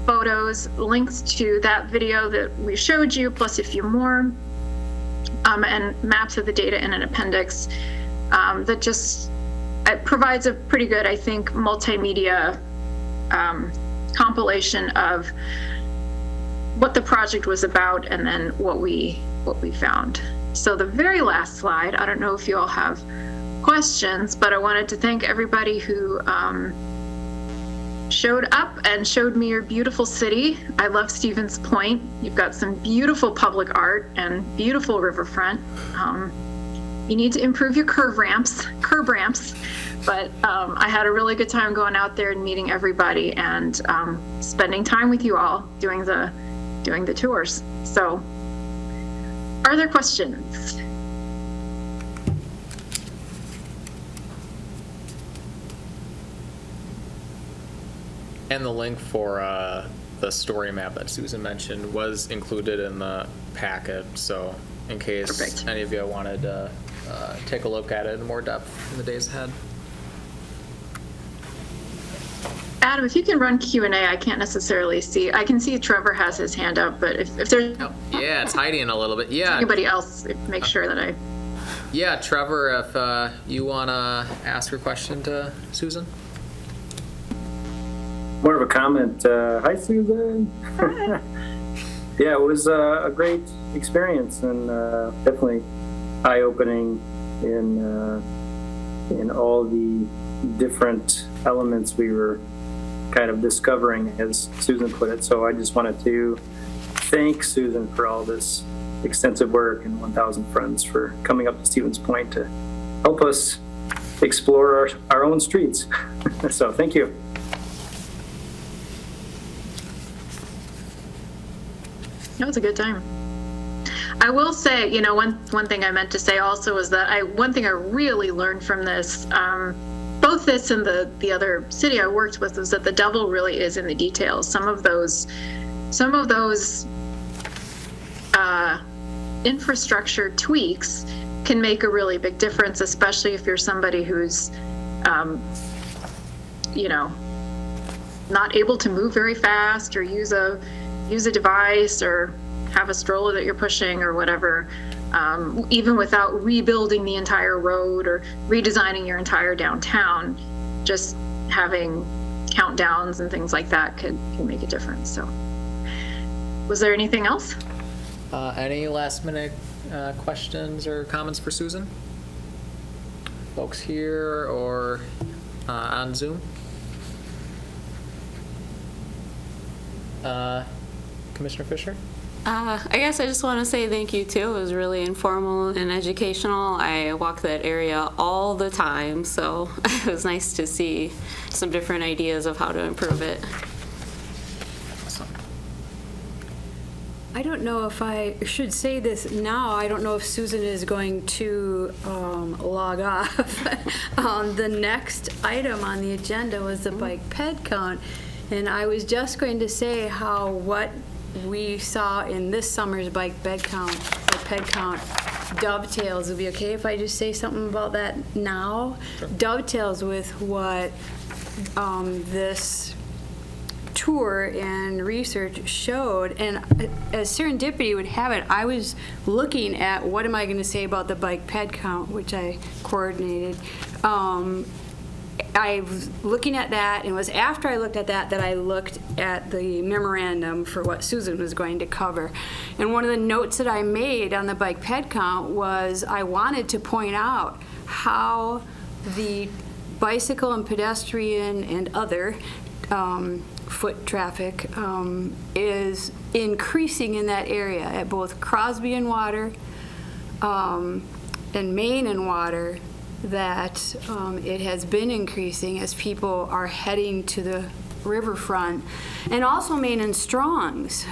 photos, links to that video that we showed you, plus a few more, and maps of the data in an appendix that just it provides a pretty good, I think, multimedia compilation of what the project was about and then what we found. So the very last slide, I don't know if you all have questions, but I wanted to thank everybody who showed up and showed me your beautiful city. I love Stevens Point. You've got some beautiful public art and beautiful riverfront. You need to improve your curb ramps, but I had a really good time going out there and meeting everybody and spending time with you all doing the tours. So, are there questions? And the link for the story map that Susan mentioned was included in the packet, so in case Perfect. any of you wanted to take a look at it in more depth in the days ahead. Adam, if you can run Q&A, I can't necessarily see. I can see Trevor has his hand up, but if there's Oh, yeah, it's hiding a little bit. Yeah, anybody else, make sure that I... yeah, Trevor, if you want to ask your question to Susan. More of a comment. Hi, Susan. Yeah, it was a great experience and definitely eye-opening in all the different elements we were kind of discovering, as Susan put it. So I just wanted to thank Susan for all this extensive work and 1,000 Friends for coming up to Stevens Point to help us explore our own streets. So thank you. It was a good time. I will say, you know, one thing I meant to say also is that one thing I really learned from this, both this and the other city I worked with, was that the devil really is in the details. Some of those infrastructure tweaks can make a really big difference, especially if you're somebody who's, you know, not able to move very fast or use a device or have a stroller that you're pushing or whatever, even without rebuilding the entire road or redesigning your entire downtown, just having countdowns and things like that can make a difference. So, was there anything else? Any last minute questions or comments for Susan? Folks here or on Zoom? Commissioner Fisher? I guess I just want to say thank you too. It was really informal and educational. I walk that area all the time, so it was nice to see some different ideas of how to improve it. I don't know if I should say this now. I don't know if Susan is going to log off. The next item on the agenda was the bike ped count. And I was just going to say how what we saw in this summer's bike ped count dovetails. Would it be okay if I just say something about that now? Sure. Dovetails with what this tour and research showed. And as serendipity would have it, I was looking at what am I going to say about the bike ped count, which I coordinated. I was looking at that, and it was after I looked at that I looked at the memorandum for what Susan was going to cover. And one of the notes that I made on the bike ped count was I wanted to point out how the bicycle and pedestrian and other foot traffic is increasing in that area at both Crosby and Water and Main and Water, that it has been increasing as people are heading to the riverfront, and also Main and Strong's,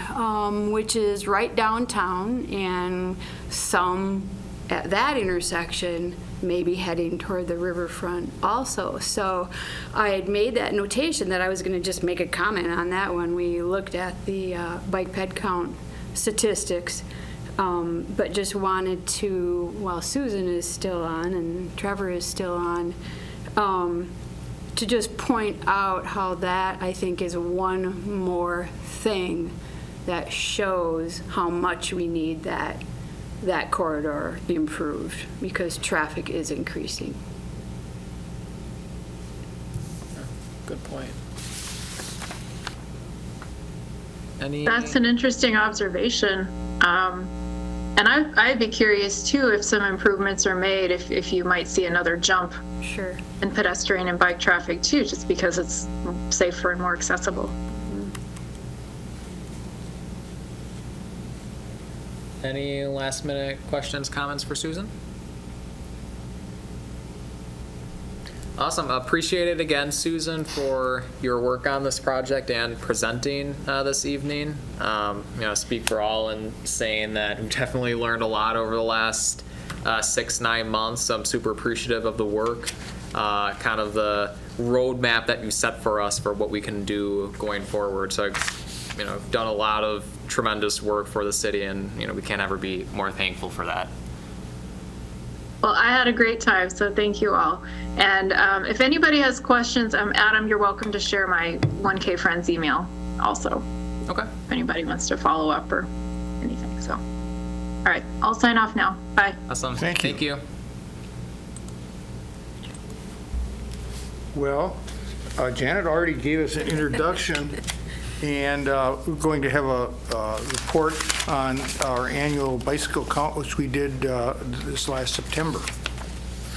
which is right downtown, and some at that intersection may be heading toward the riverfront also. So I had made that notation that I was going to just make a comment on that when we looked at the bike ped count statistics. But just wanted to, while Susan is still on and Trevor is still on, to just point out how that, I think, is one more thing that shows how much we need that corridor improved, because traffic is increasing. Good point. That's an interesting observation. And I'd be curious too if some improvements are made, if you might see another jump Sure. in pedestrian and bike traffic too, just because it's safer and more accessible. Any last minute questions, comments for Susan? Awesome. Appreciate it again, Susan, for your work on this project and presenting this evening. Speak for all in saying that we've definitely learned a lot over the last 6-9 months. So I'm super appreciative of the work, kind of the roadmap that you set for us for what we can do going forward. So I've done a lot of tremendous work for the city, and we can't ever be more thankful for that. Well, I had a great time, so thank you all. And if anybody has questions, Adam, you're welcome to share my 1K Friends email also. Okay. If anybody wants to follow up or anything. So, all right, I'll sign off now. Bye. Awesome. Thank you. you. Well, Janet already gave us an introduction, and we're going to have a report on our annual bicycle count, which we did this last September.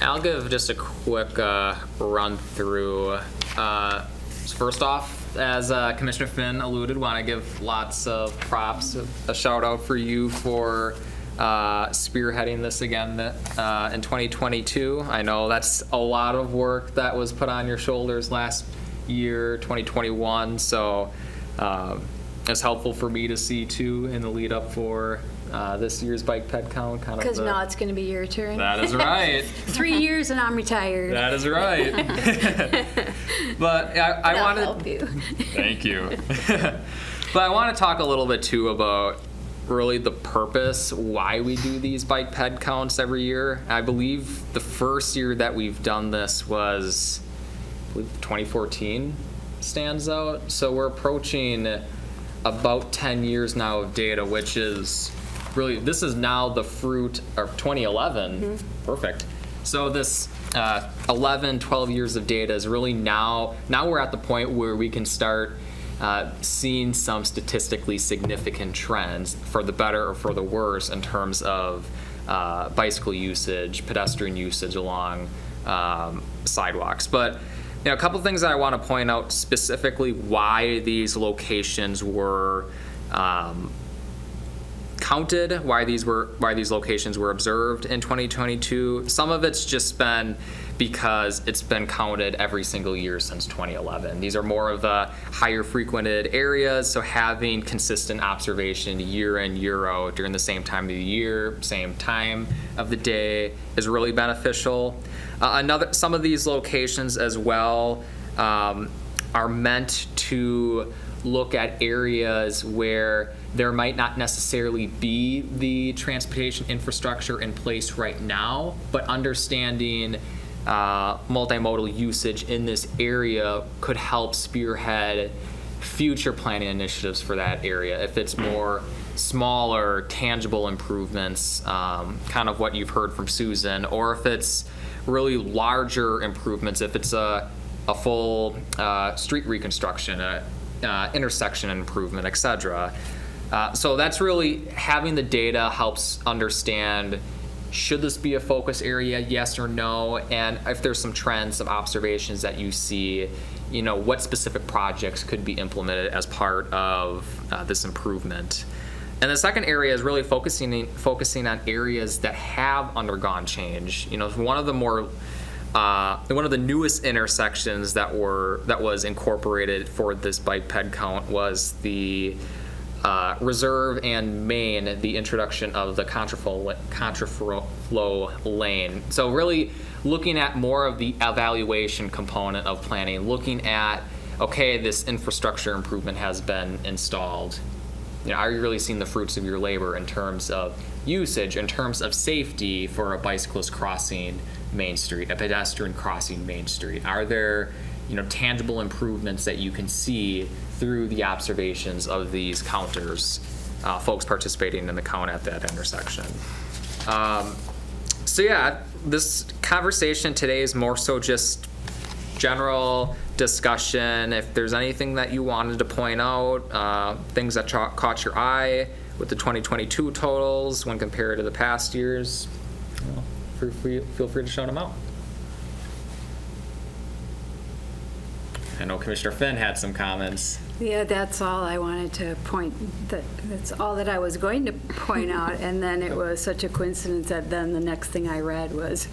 I'll give just a quick run through. First off, as Commissioner Finn alluded, want to give lots of props, a shout out for you for spearheading this again in 2022. I know that's a lot of work that was put on your shoulders last year, 2021, so it's helpful for me to see too in the lead up for this year's bike ped count. Because now it's going to be your turn. That is right. 3 years and I'm retired. That is right. But I That'll wanted. help you. Thank you. But I want to talk a little bit too about really the purpose why we do these bike ped counts every year. I believe the first year that we've done this was, I believe, 2014 stands out. So we're approaching about 10 years now of data, which is really, this is now the fruit of 2011. Mm-hmm. Perfect. So this 11, 12 years of data is really now we're at the point where we can start seeing some statistically significant trends for the better or for the worse in terms of bicycle usage, pedestrian usage along sidewalks. But a couple things that I want to point out specifically why these locations were counted, why these locations were observed in 2022. Some of it's just been because it's been counted every single year since 2011. These are more of the higher frequented areas, so having consistent observation year in, year out during the same time of the year, same time of the day is really beneficial. Some of these locations as well are meant to look at areas where there might not necessarily be the transportation infrastructure in place right now, but understanding multimodal usage in this area could help spearhead future planning initiatives for that area. If it's more smaller, tangible improvements, kind of what you've heard from Susan, or if it's really larger improvements, if it's a full street reconstruction, intersection improvement, etc. So that's really, having the data helps understand, should this be a focus area, yes or no, and if there's some trends, some observations that you see, what specific projects could be implemented as part of this improvement. And the second area is really focusing on areas that have undergone change. One of the newest intersections that was incorporated for this bike ped count was the Reserve and Main, the introduction of the contraflow lane. So really looking at more of the evaluation component of planning, looking at, okay, this infrastructure improvement has been installed. Are you really seeing the fruits of your labor in terms of usage, in terms of safety for a bicyclist crossing Main Street, a pedestrian crossing Main Street? Are there, tangible improvements that you can see through the observations of these counters, folks participating in the count at that intersection? So yeah, this conversation today is more so just general discussion. If there's anything that you wanted to point out, things that caught your eye, with the 2022 totals when compared to the past years, feel free to shout them out. I know Commissioner Finn had some comments. Yeah, that's all I wanted to point, that's all that I was going to point out, and then it was such a coincidence that then the next thing I read was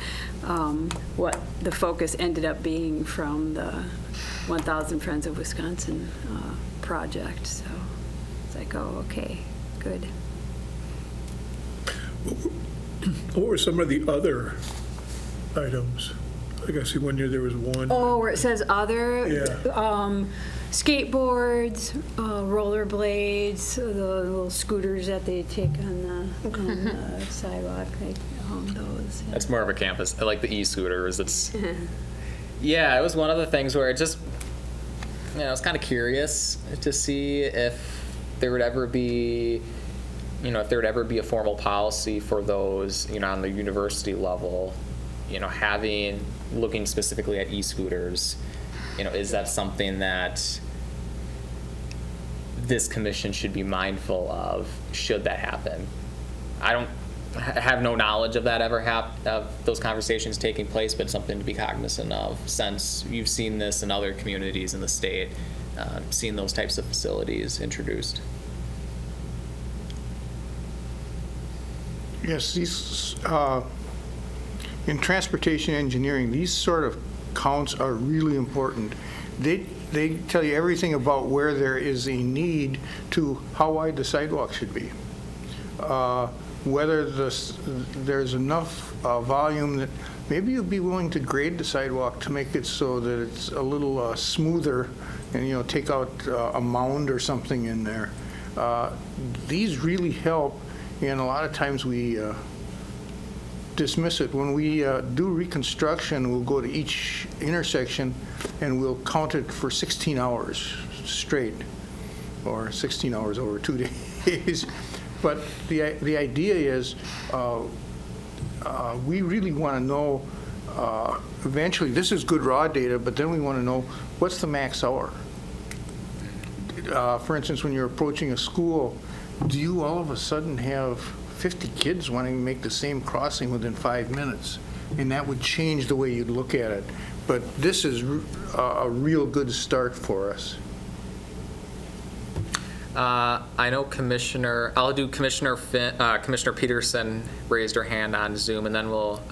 what the focus ended up being from the 1,000 Friends of Wisconsin project, so it's like, oh, okay, good. What were some of the other items? Like I see one year there was one. Oh, where it says other, Yeah. Skateboards, rollerblades, the little scooters that they take on the sidewalk, like those. Yeah. That's more of a campus. I like the e-scooters. It's yeah, it was one of the things where it just, I was kind of curious to see if there would ever be, if there would ever be a formal policy for those, on the university level, looking specifically at e-scooters. Is that something that this commission should be mindful of should that happen? I don't have no knowledge of that ever of those conversations taking place, but something to be cognizant of since you've seen this in other communities in the state, seen those types of facilities introduced. Yes, these, in transportation engineering, these sort of counts are really important. They tell you everything about where there is a need to how wide the sidewalk should be. Whether there's enough volume that maybe you'd be willing to grade the sidewalk to make it so that it's a little smoother and, take out a mound or something in there. These really help, and a lot of times we dismiss it. When we do reconstruction, we'll go to each intersection and we'll count it for 16 hours straight, or 16 hours over 2 days. But the idea is we really want to know, eventually, this is good raw data, but then we want to know what's the max hour. For instance, when you're approaching a school, do you all of a sudden have 50 kids wanting to make the same crossing within 5 minutes? And that would change the way you'd look at it. But this is a real good start for us. I know I'll do Commissioner Peterson raised her hand on Zoom, and then we'll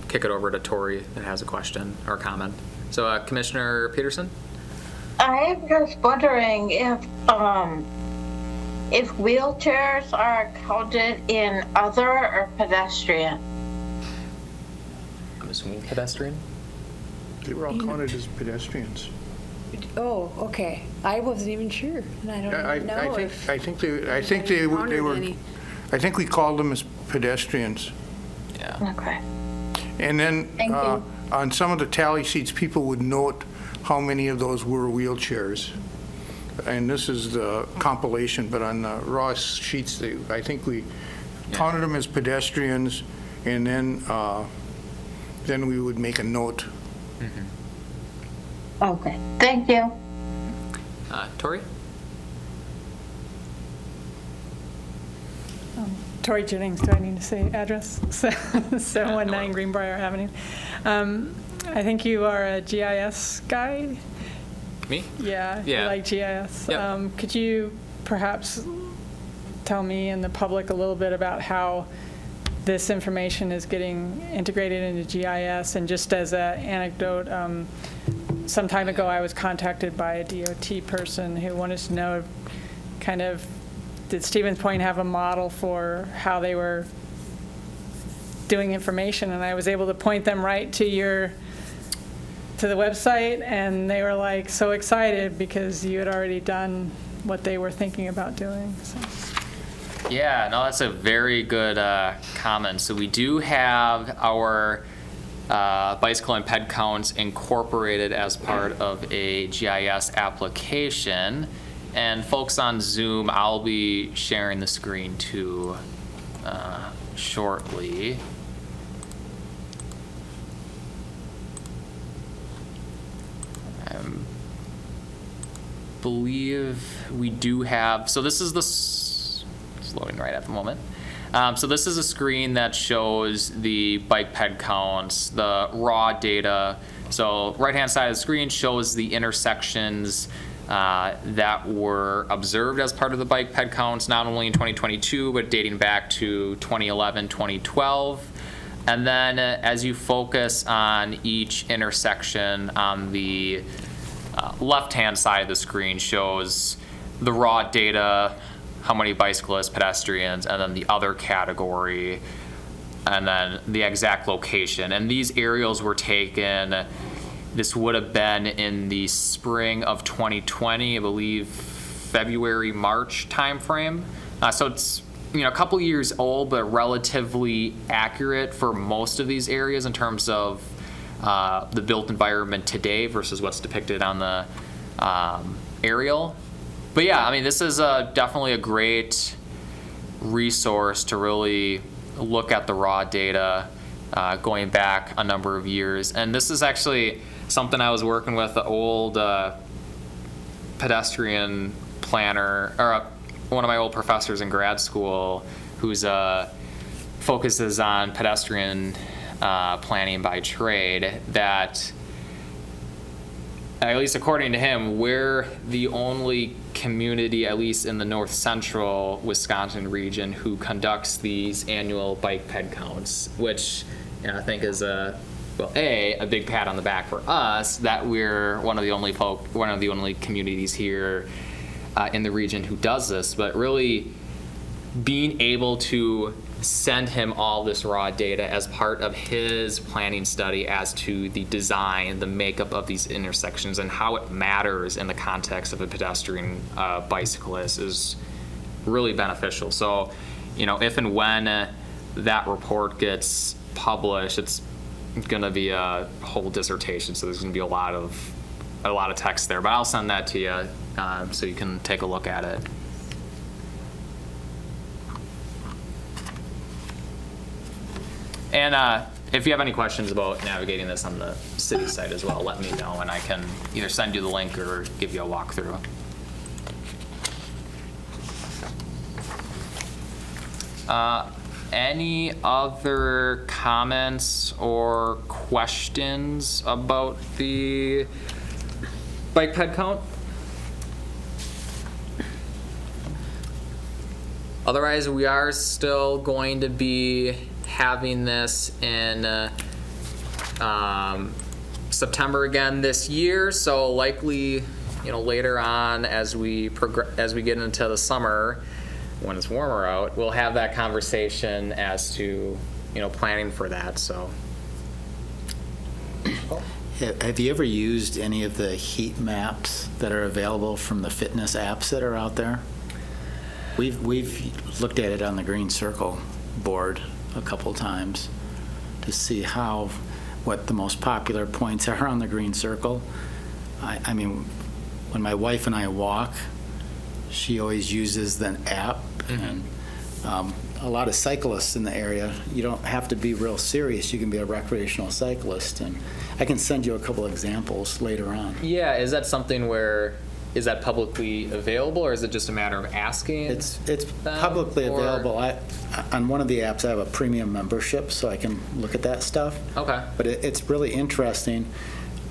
kick it over to Tori that has a question or comment. So Commissioner Peterson? I'm just wondering if wheelchairs are counted in other or pedestrian. I'm assuming pedestrian? They were all counted as pedestrians. Oh, okay. I wasn't even sure, and I don't even know if I think they were. any. I think we called them as pedestrians. Yeah. Okay. And then Thank you. on some of the tally sheets, people would note how many of those were wheelchairs. And this is the compilation, but on the raw sheets, I think we counted them as pedestrians, and then we would make a note. Mm-hmm. Okay. Thank you. Tori? Tori Jennings, do I need to say address? 719 Greenbrier Avenue. I think you are a GIS guy. Me? Yeah, Yeah. you like GIS. Yep. Could you perhaps tell me and the public a little bit about how this information is getting integrated into GIS? And just as an anecdote, some time ago I was contacted by a DOT person who wanted to know kind of, did Stevens Point have a model for how they were doing information? And I was able to point them right to the website, and they were like so excited because you had already done what they were thinking about doing. So. Yeah, no, that's a very good comment. So we do have our bicycle and ped counts incorporated as part of a GIS application. And folks on Zoom, I'll be sharing the screen too shortly. I believe we do have, so this is loading right at the moment. So this is a screen that shows the bike ped counts, the raw data. So right-hand side of the screen shows the intersections that were observed as part of the bike ped counts, not only in 2022, but dating back to 2011, 2012. And then as you focus on each intersection on the left-hand side of the screen shows the raw data, how many bicyclists, pedestrians, and then the other category, and then the exact location. And these aerials were taken, this would have been in the spring of 2020, I believe February, March timeframe. So it's a couple years old, but relatively accurate for most of these areas in terms of the built environment today versus what's depicted on the aerial. But yeah, I mean, this is definitely a great resource to really look at the raw data going back a number of years. And this is actually something I was working with an old pedestrian planner, or one of my old professors in grad school who's focuses on pedestrian planning by trade, that at least according to him, we're the only community, at least in the north central Wisconsin region, who conducts these annual bike ped counts, which I think is a big pat on the back for us that we're one of the only communities here in the region who does this. But really being able to send him all this raw data as part of his planning study as to the design, the makeup of these intersections, and how it matters in the context of a pedestrian bicyclist is really beneficial. So, if and when that report gets published, it's going to be a whole dissertation, so there's going to be a lot of text there. But I'll send that to you so you can take a look at it. And if you have any questions about navigating this on the city site as well, let me know, and I can either send you the link or give you a walkthrough. Any other comments or questions about the bike ped count? Otherwise, we are still going to be having this in September again this year, so likely later on as we get into the summer when it's warmer out, we'll have that conversation as to planning for that. So Have you ever used any of the heat maps that are available from the fitness apps that are out there? We've looked at it on the Green Circle board a couple times to see what the most popular points are on the Green Circle. I mean, when my wife and I walk, she always uses the app, and a lot of cyclists in the area, you don't have to be real serious. You can be a recreational cyclist, and I can send you a couple examples later on. Yeah, is that something where, is that publicly available, or is it just a matter of asking? It's publicly available. On one of the apps, I have a premium membership, so I can look at that stuff. Okay. But it's really interesting.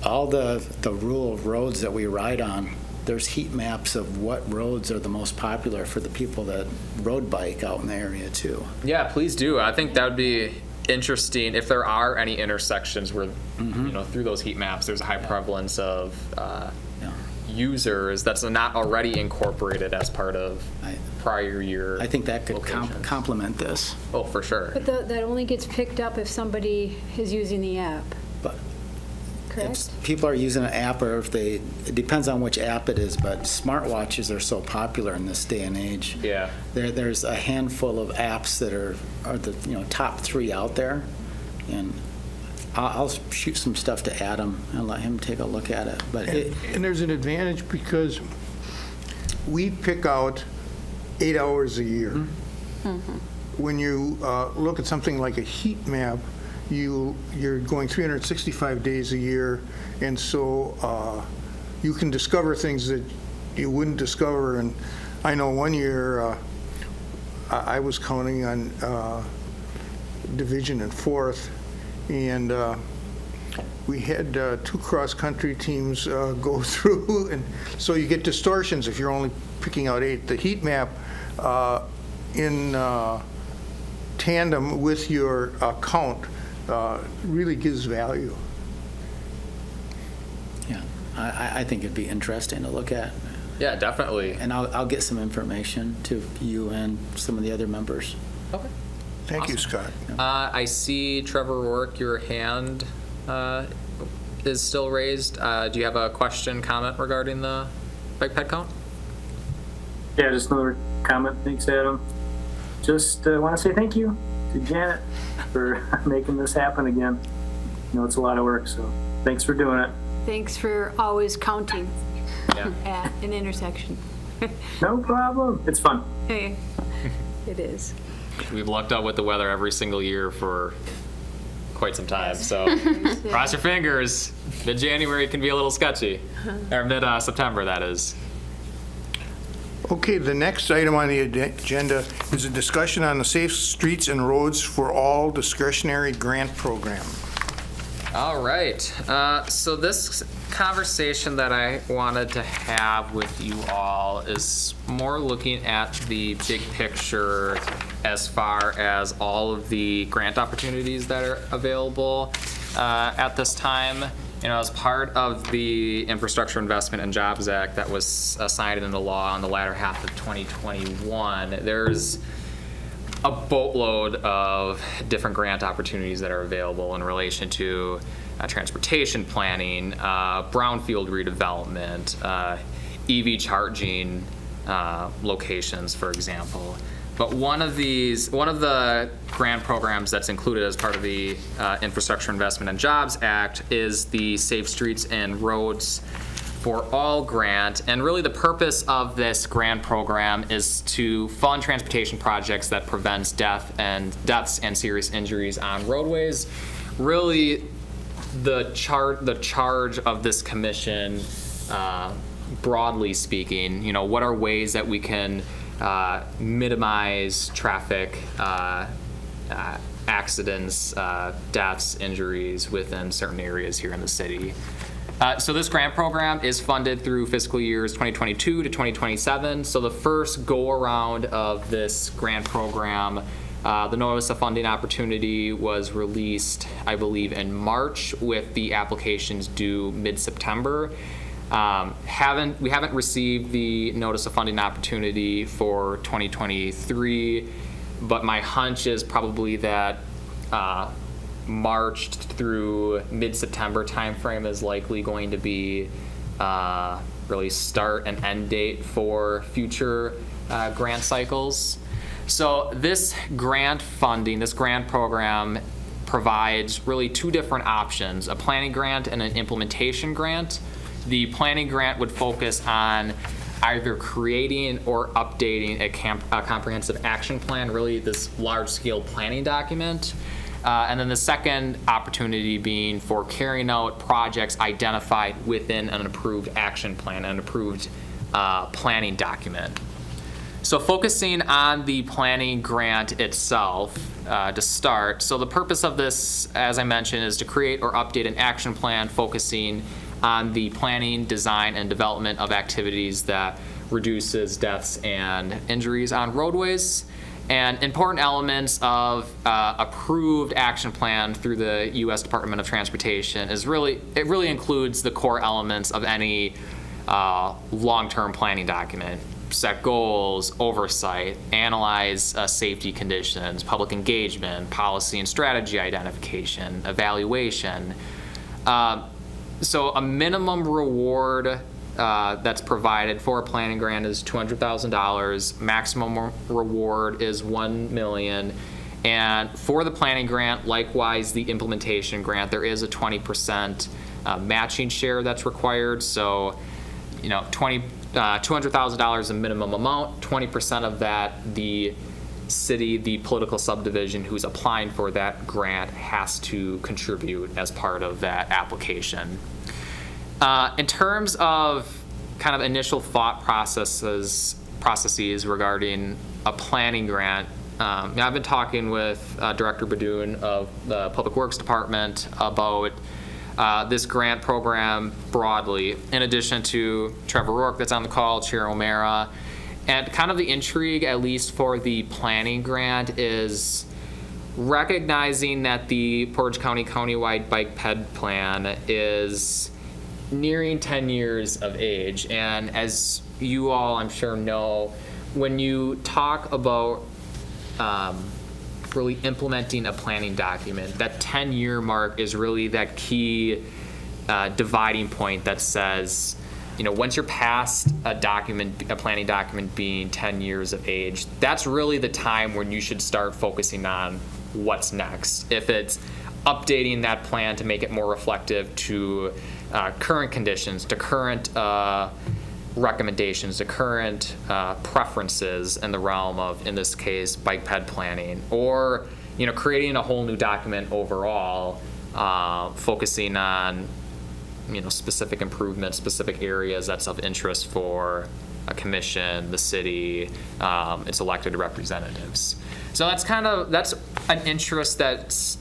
All the rural roads that we ride on, there's heat maps of what roads are the most popular for the people that road bike out in the area too. Yeah, please do. I think that would be interesting if there are any intersections where, through those heat maps, there's a high prevalence of users that's not already incorporated as part of prior year. I think that could complement this. Oh, for sure. But that only gets picked up if somebody is using the app. But correct? if people are using an app, or it depends on which app it is, but smartwatches are so popular in this day and age. Yeah. There's a handful of apps that are the top 3 out there, and I'll shoot some stuff to Adam and let him take a look at it. But and there's an advantage because we pick out 8 hours a year. Mm-hmm. When you look at something like a heat map, you're going 365 days a year, and so you can discover things that you wouldn't discover. And I know one year I was counting on division and fourth, and we had 2 cross-country teams go through, and so you get distortions if you're only picking out 8. The heat map in tandem with your count really gives value. Yeah, I think it'd be interesting to look at. Yeah, definitely. And I'll get some information to you and some of the other members. Okay. Thank you, Scott. I see Trevor Rourke, your hand is still raised. Do you have a question, comment regarding the bike ped count? Yeah, just another comment. Thanks, Adam. Just want to say thank you to Janet for making this happen again. You know, it's a lot of work, so thanks for doing it. Thanks for always counting Yeah. at an intersection. No problem. It's fun. Hey, it is. We've lucked out with the weather every single year for quite some time, so cross your fingers. Mid-January can be a little sketchy, or mid-September, that is. Okay, the next item on the agenda is a discussion on the Safe Streets and Roads for All discretionary grant program. All right. So this conversation that I wanted to have with you all is more looking at the big picture as far as all of the grant opportunities that are available at this time. You know, as part of the Infrastructure Investment and Jobs Act that was signed into law in the latter half of 2021, there's a boatload of different grant opportunities that are available in relation to transportation planning, brownfield redevelopment, EV charging locations, for example. But one of the grant programs that's included as part of the Infrastructure Investment and Jobs Act is the Safe Streets and Roads for All grant. And really the purpose of this grant program is to fund transportation projects that prevents deaths and serious injuries on roadways. Really the charge of this commission, broadly speaking, you know, what are ways that we can minimize traffic accidents, deaths, injuries within certain areas here in the city. So this grant program is funded through fiscal years 2022 to 2027. So the first go-around of this grant program, the notice of funding opportunity was released, I believe, in March, with the applications due mid-September. We haven't received the notice of funding opportunity for 2023, but my hunch is probably that March through mid-September timeframe is likely going to be really start and end date for future grant cycles. So this grant funding, this grant program provides really 2 different options, a planning grant and an implementation grant. The planning grant would focus on either creating or updating a comprehensive action plan, really this large-scale planning document. And then the second opportunity being for carrying out projects identified within an approved action plan, an approved planning document. So focusing on the planning grant itself to start. So the purpose of this, as I mentioned, is to create or update an action plan focusing on the planning, design, and development of activities that reduces deaths and injuries on roadways. And important elements of approved action plan through the U.S. Department of Transportation is really includes the core elements of any long-term planning document. Set goals, oversight, analyze safety conditions, public engagement, policy and strategy identification, evaluation. So a minimum reward that's provided for a planning grant is $200,000. Maximum reward is $1 million. And for the planning grant, likewise, the implementation grant, there is a 20% matching share that's required. So, you know, $200,000 is a minimum amount. 20% of that, the city, the political subdivision who's applying for that grant has to contribute as part of that application. In terms of kind of initial thought processes processes regarding a planning grant. I've been talking with Director Badoon of the Public Works Department about this grant program broadly, in addition to Trevor Rourke that's on the call, Chair O'Mara. And kind of the intrigue, at least for the planning grant, is recognizing that the Portage County Countywide Bike Ped Plan is nearing 10 years of age. And as you all, I'm sure, know, when you talk about really implementing a planning document, that 10-year mark is really that key dividing point that says, you know, once you're past a planning document being 10 years of age, that's really the time when you should start focusing on what's next. If it's updating that plan to make it more reflective to current conditions, to current recommendations, to current preferences in the realm of, in this case, bike ped planning, or, you know, creating a whole new document overall, focusing on, you know, specific improvements, specific areas that's of interest for a commission, the city, its elected representatives. So that's an interest that's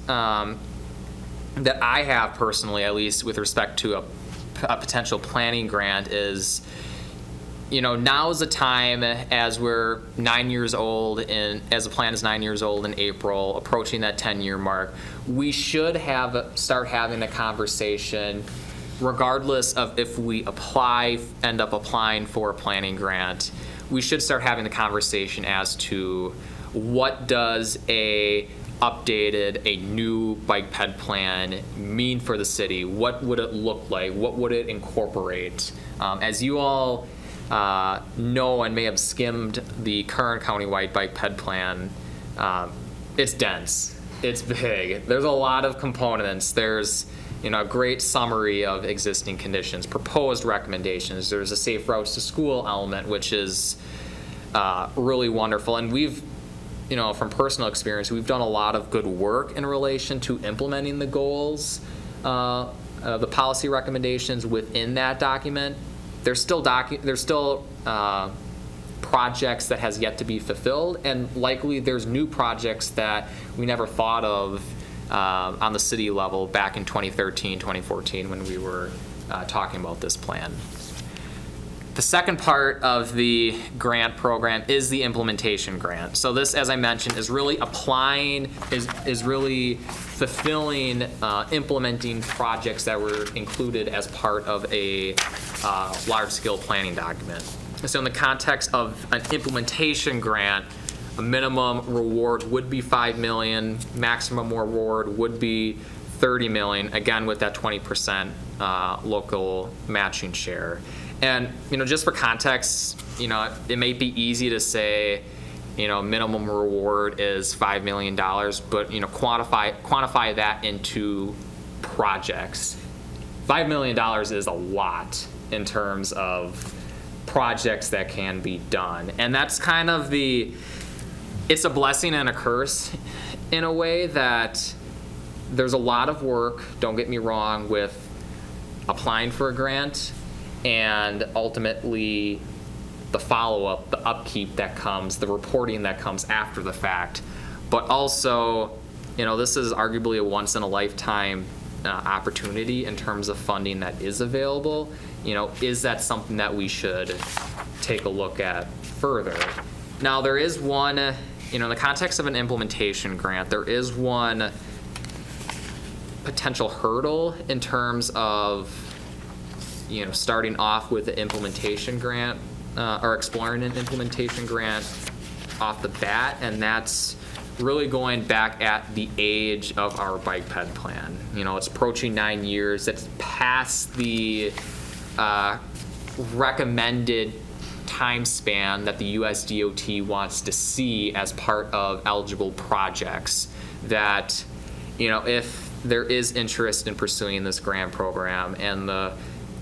that I have personally, at least with respect to a potential planning grant, is, you know, now's the time, as we're 9 years old, and as the plan is 9 years old in April, approaching that 10-year mark, we should start having a conversation, regardless of if we end up applying for a planning grant. We should start having the conversation as to what does a new bike ped plan mean for the city? What would it look like? What would it incorporate? As you all know and may have skimmed the current countywide bike ped plan, it's dense, it's big. There's a lot of components. There's, you know, a great summary of existing conditions, proposed recommendations. There's a safe routes to school element, which is really wonderful. And we've, you know, from personal experience, we've done a lot of good work in relation to implementing the goals, the policy recommendations within that document. There's still projects that has yet to be fulfilled, and likely there's new projects that we never thought of on the city level back in 2013, 2014 when we were talking about this plan. The second part of the grant program is the implementation grant. So this, as I mentioned, is really is really fulfilling, implementing projects that were included as part of a large-scale planning document. So in the context of an implementation grant, a minimum reward would be $5 million, maximum reward would be $30 million, again with that 20% local matching share. And, you know, just for context, you know, it may be easy to say, you know, minimum reward is $5 million, but, you know, quantify that into projects. $5 million is a lot in terms of projects that can be done. And that's kind of it's a blessing and a curse in a way, that there's a lot of work, don't get me wrong, with applying for a grant, and ultimately the follow-up, the upkeep that comes, the reporting that comes after the fact. But also, you know, this is arguably a once-in-a-lifetime opportunity in terms of funding that is available. You know, is that something that we should take a look at further? Now, there is one, you know, in the context of an implementation grant, there is one potential hurdle in terms of, you know, starting off with the implementation grant, or exploring an implementation grant off the bat, and that's really going back at the age of our bike ped plan. You know, it's approaching 9 years. It's past the recommended time span that the USDOT wants to see as part of eligible projects. That, you know, if there is interest in pursuing this grant program and the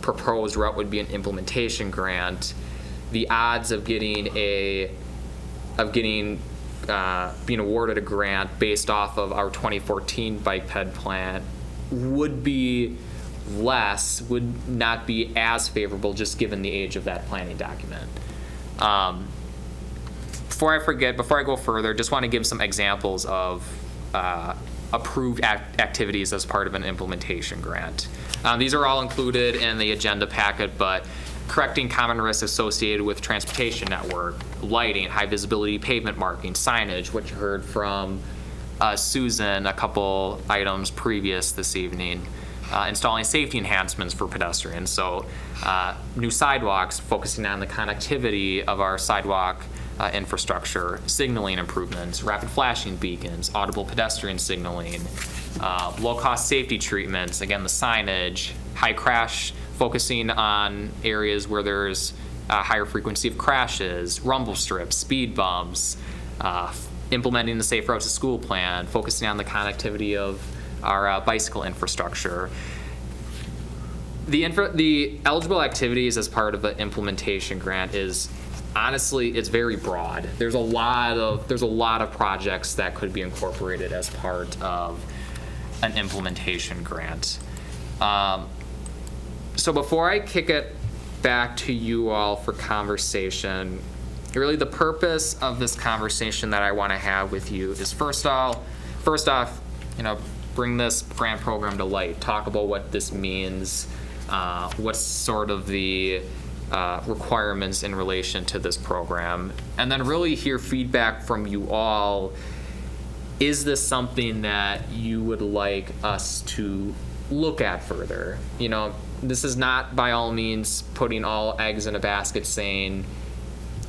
proposed route would be an implementation grant, the odds of being awarded a grant based off of our 2014 bike ped plan would not be as favorable, just given the age of that planning document. before I forget, before I go further, just want to give some examples of approved activities as part of an implementation grant. These are all included in the agenda packet, but correcting common risks associated with transportation network, lighting, high visibility pavement marking, signage, which you heard from Susan, a couple items previous this evening, installing safety enhancements for pedestrians. So new sidewalks, focusing on the connectivity of our sidewalk infrastructure, signaling improvements, rapid flashing beacons, audible pedestrian signaling, low-cost safety treatments, again, the signage, high crash, focusing on areas where there's a higher frequency of crashes, rumble strips, speed bumps, implementing the Safe Routes to School plan, focusing on the connectivity of our bicycle infrastructure. The eligible activities as part of the implementation grant is, honestly, it's very broad. There's a lot of projects that could be incorporated as part of an implementation grant. So before I kick it back to you all for conversation, really the purpose of this conversation that I want to have with you is first off, bring this grant program to light, talk about what this means, what's sort of the requirements in relation to this program, and then really hear feedback from you all. Is this something that you would like us to look at further? This is not by all means putting all eggs in a basket saying,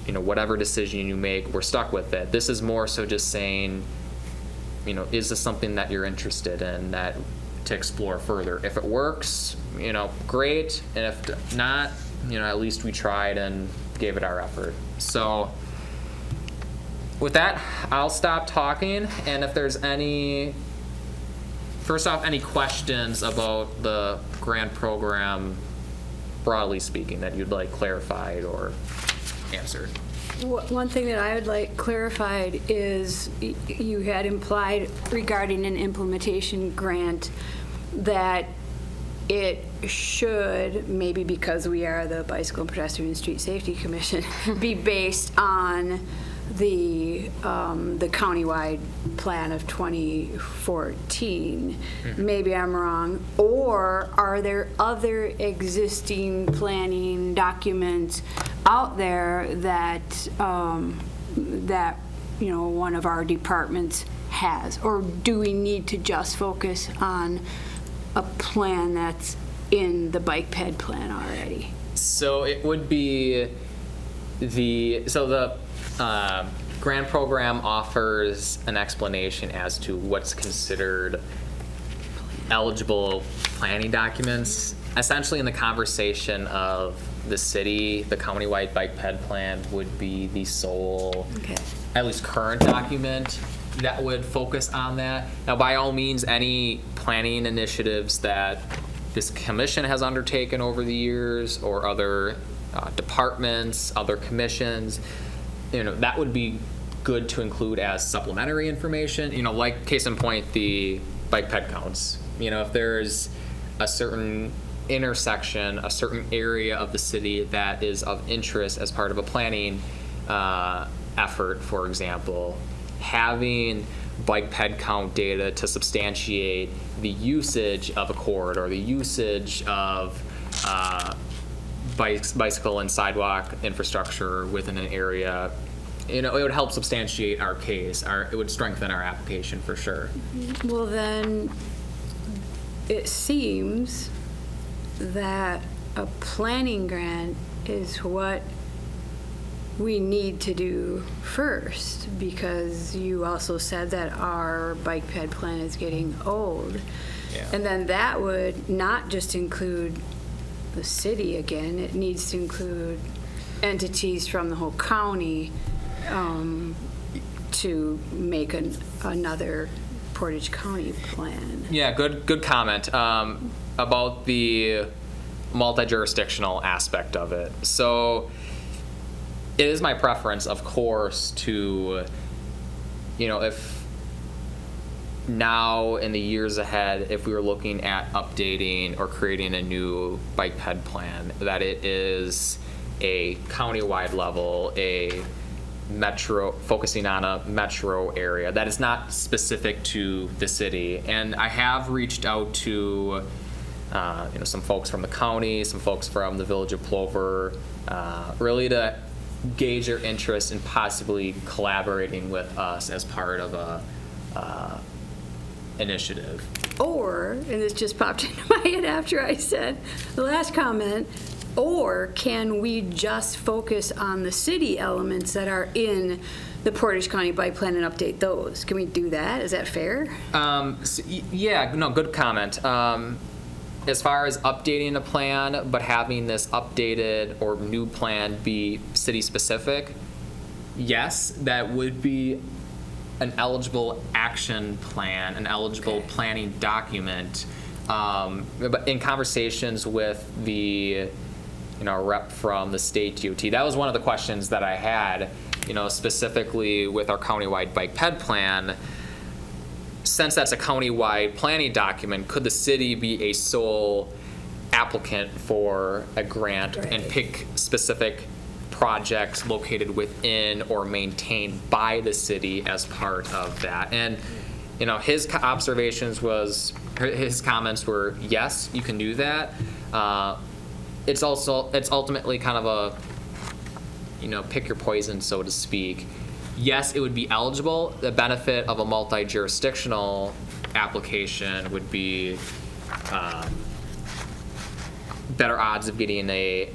whatever decision you make, we're stuck with it. This is more so just saying, is this something that you're interested in, that to explore further? If it works, great, and if not, at least we tried and gave it our effort. So with that, I'll stop talking, and if there's first off, any questions about the grant program, broadly speaking, that you'd like clarified or answered? One thing that I would like clarified is you had implied regarding an implementation grant that it should, maybe because we are the Bicycle and Pedestrian Street Safety Commission, be based on the countywide plan of 2014. Maybe I'm wrong. Or are there other existing planning documents out there that one of our departments has? Or do we need to just focus on a plan that's in the bike ped plan already? So it would be the grant program offers an explanation as to what's considered eligible planning documents. Essentially, in the conversation of the city, the countywide bike ped plan would be the sole, at least current document that would focus on that. Now, by all means, any planning initiatives that this commission has undertaken over the years, or other departments, other commissions, that would be good to include as supplementary information. Like case in point, the bike ped counts. If there's a certain intersection, a certain area of the city that is of interest as part of a planning effort, for example, having bike ped count data to substantiate the usage of a corridor, or the usage of bicycle and sidewalk infrastructure within an area, it would help substantiate our case. It would strengthen our application for sure. Well, then it seems that a planning grant is what we need to do first, because you also said that our bike ped plan is getting old. Yeah. And then that would not just include the city again, it needs to include entities from the whole county to make another Portage County plan. Yeah, good comment about the multi-jurisdictional aspect of it. So it is my preference, of course, to, if now in the years ahead, if we were looking at updating or creating a new bike ped plan, that it is a countywide level, a focusing on a metro area that is not specific to the city. And I have reached out to some folks from the county, some folks from the Village of Plover, really to gauge their interest in possibly collaborating with us as part of a initiative. Or, and this just popped into my head after I said the last comment, or can we just focus on the city elements that are in the Portage County Bike Plan and update those? Can we do that? Is that fair? Yeah, no, good comment. As far as updating a plan, but having this updated or new plan be city specific, yes, that would be an eligible action plan, an eligible planning document. But in conversations with the rep from the state DOT, that was one of the questions that I had, specifically with our countywide bike ped plan. Since that's a countywide planning document, could the city be a sole applicant for a grant and pick specific projects located within or maintained by the city as part of that? And his comments were, yes, you can do that. It's ultimately kind of a pick your poison, so to speak. Yes, it would be eligible. The benefit of a multi-jurisdictional application would be better odds of getting a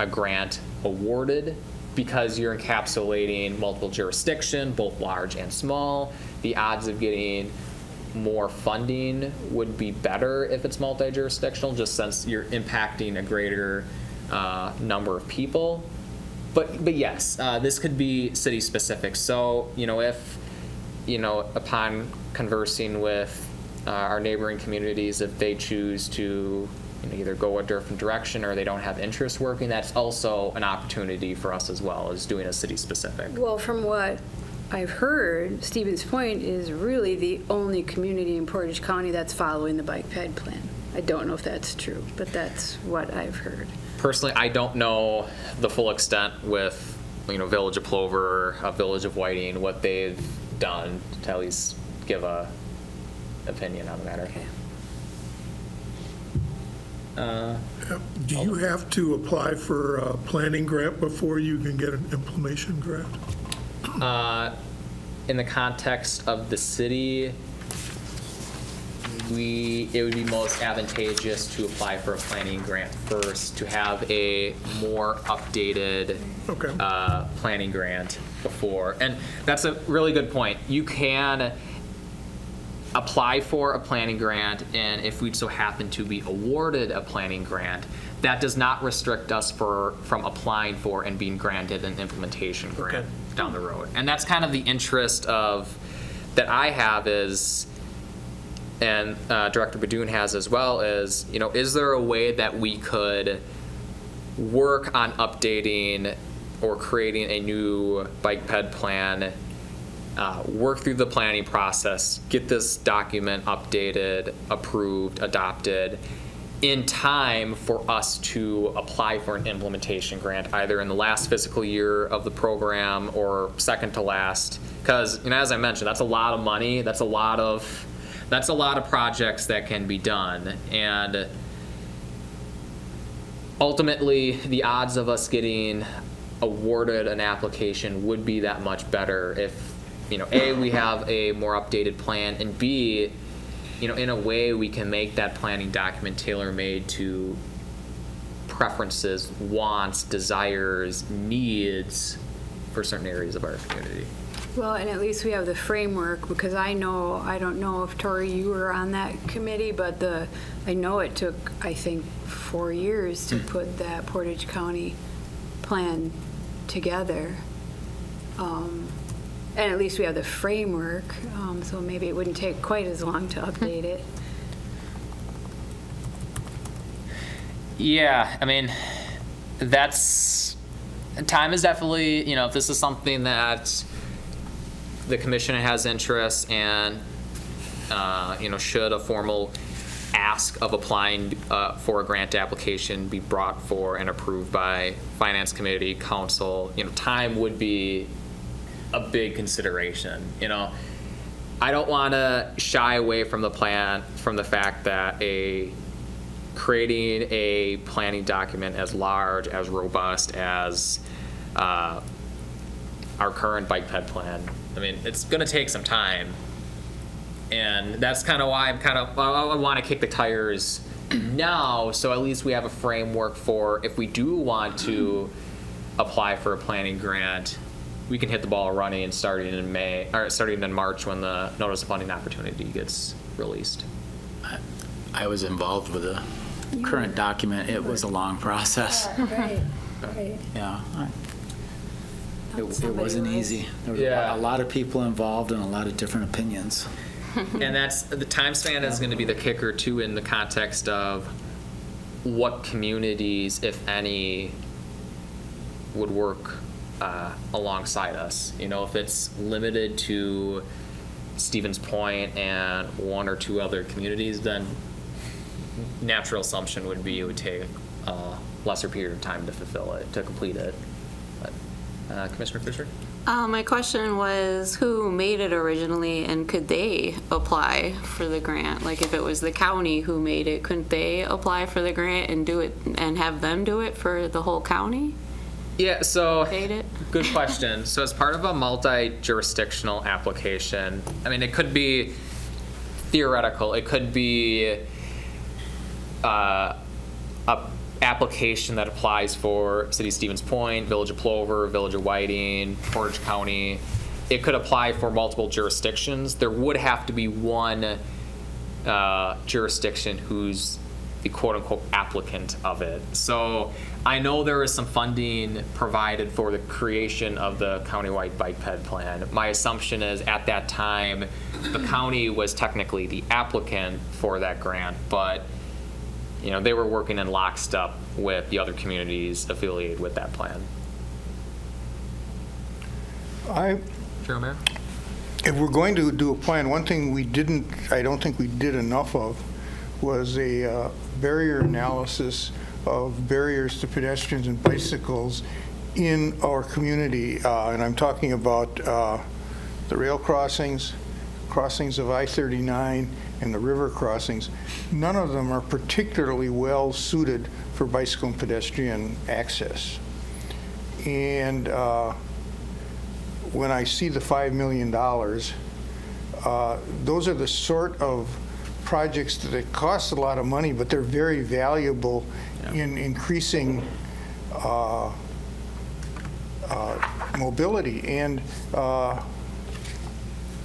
grant awarded, because you're encapsulating multiple jurisdictions, both large and small. The odds of getting more funding would be better if it's multi-jurisdictional, just since you're impacting a greater number of people. But yes, this could be city specific. So if upon conversing with our neighboring communities, if they choose to either go a different direction or they don't have interest working, that's also an opportunity for us as well as doing a city specific. Well, from what I've heard, Stevens Point is really the only community in Portage County that's following the bike ped plan. I don't know if that's true, but that's what I've heard. Personally, I don't know the full extent with Village of Plover, Village of Whiting, what they've done to at least give a opinion on the matter. Okay. Do you have to apply for a planning grant before you can get an implementation grant? In the context of the city, it would be most advantageous to apply for a planning grant first, to have a more updated planning grant before. And that's a really good point. You can apply for a planning grant, and if we so happen to be awarded a planning grant, that does not restrict us from applying for and being granted an implementation grant down the road. And that's kind of the interest that I have is, and Director Badoon has as well, is is there a way that we could work on updating or creating a new bike ped plan, work through the planning process, get this document updated, approved, adopted in time for us to apply for an implementation grant, either in the last fiscal year of the program or second to last. Because as I mentioned, that's a lot of money. That's a lot of projects that can be done, and ultimately the odds of us getting awarded an application would be that much better if A, we have a more updated plan, and B, in a way we can make that planning document tailor-made to preferences, wants, desires, needs for certain areas of our community. Well, and at least we have the framework, because I don't know if Tori, you were on that committee, but I know it took, I think, 4 years to put that Portage County plan together. And at least we have the framework, so maybe it wouldn't take quite as long to update it. Yeah, I mean, time is definitely, if this is something that the commission has interest and, should a formal ask of applying for a grant application be brought for and approved by finance committee, council. Time would be a big consideration. I don't want to shy away from the fact that creating a planning document as large, as robust as our current bike ped plan, it's going to take some time. And that's kind of why I want to kick the tires now, so at least we have a framework for if we do want to apply for a planning grant, we can hit the ball running starting in March when the notice of funding opportunity gets released. I was involved with the current document. It was a long process. Right. Yeah. It wasn't easy. There were a lot of people involved and a lot of different opinions. And that's the time span is going to be the kicker too, in the context of what communities, if any, would work alongside us. If it's limited to Stevens Point and one or two other communities, then natural assumption would be it would take a lesser period of time to fulfill it, to complete it. But, Commissioner Fisher? My question was, who made it originally, and could they apply for the grant? Like, if it was the county who made it, couldn't they apply for the grant and do it, and have them do it for the whole county? Yeah, so It? good question. So as part of a multi-jurisdictional application, it could be theoretical. It could be a application that applies for City of Stevens Point, Village of Plover, Village of Whiting, Portage County. It could apply for multiple jurisdictions. There would have to be one jurisdiction who's the quote-unquote applicant of it. So I know there is some funding provided for the creation of the countywide bike ped plan. My assumption is at that time, the county was technically the applicant for that grant, but they were working in lockstep with the other communities affiliated with that plan. Chair Mayor? If we're going to do a plan, one thing I don't think we did enough of was a barrier analysis of barriers to pedestrians and bicycles in our community. And I'm talking about the rail crossings of I-39, and the river crossings. None of them are particularly well suited for bicycle and pedestrian access. And when I see the $5 million, those are the sort of projects that cost a lot of money, but they're very valuable in increasing mobility. And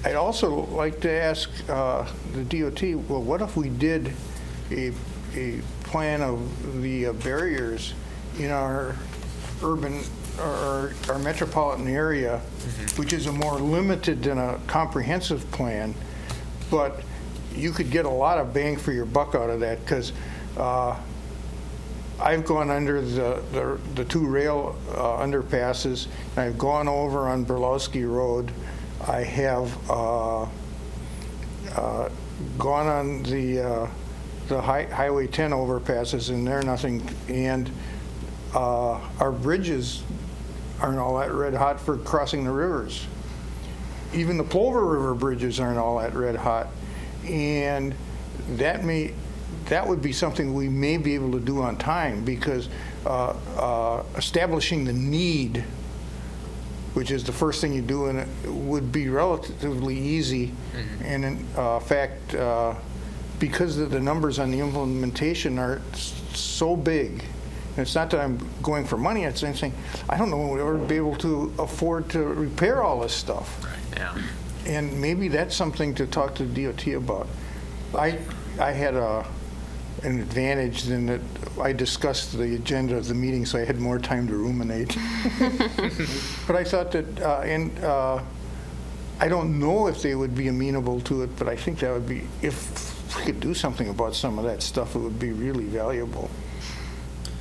I'd also like to ask the DOT, well, what if we did a plan of the barriers in our urban, or our metropolitan area, which is a more limited than a comprehensive plan, but you could get a lot of bang for your buck out of that, because I've gone under the two rail underpasses, and I've gone over on Burlowski Road. I have gone on the Highway 10 overpasses, and they're nothing. And our bridges aren't all that red hot for crossing the rivers. Even the Plover River bridges aren't all that red hot. And that would be something we may be able to do on time, because establishing the need, which is the first thing you do, and it would be relatively easy. And in fact, because the numbers on the implementation are so big, and it's not that I'm going for money, it's saying, I don't know when we'll ever be able to afford to repair all this stuff. Right. Yeah. And maybe that's something to talk to the DOT about. I had an advantage in that I discussed the agenda of the meeting, so I had more time to ruminate. But I thought that, I don't know if they would be amenable to it, but I think that would be, if we could do something about some of that stuff, it would be really valuable.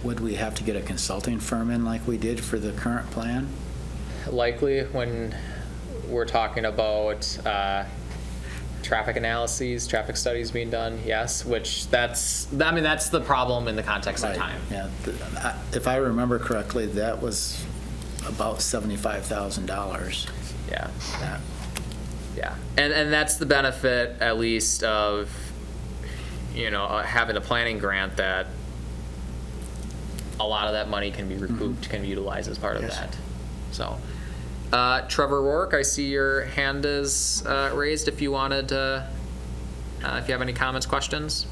Would we have to get a consulting firm in like we did for the current plan? Likely, when we're talking about traffic analyses, traffic studies being done, yes, which that's the problem in the context of Right, time. yeah. If I remember correctly, that was about $75,000. Yeah. That- Yeah, and that's the benefit, at least, of, having a planning grant, that a lot of that money can be recouped, can be utilized as part of Yes. that. So, Trevor Rourke, I see your hand is raised. If you wanted to, if you have any comments, questions.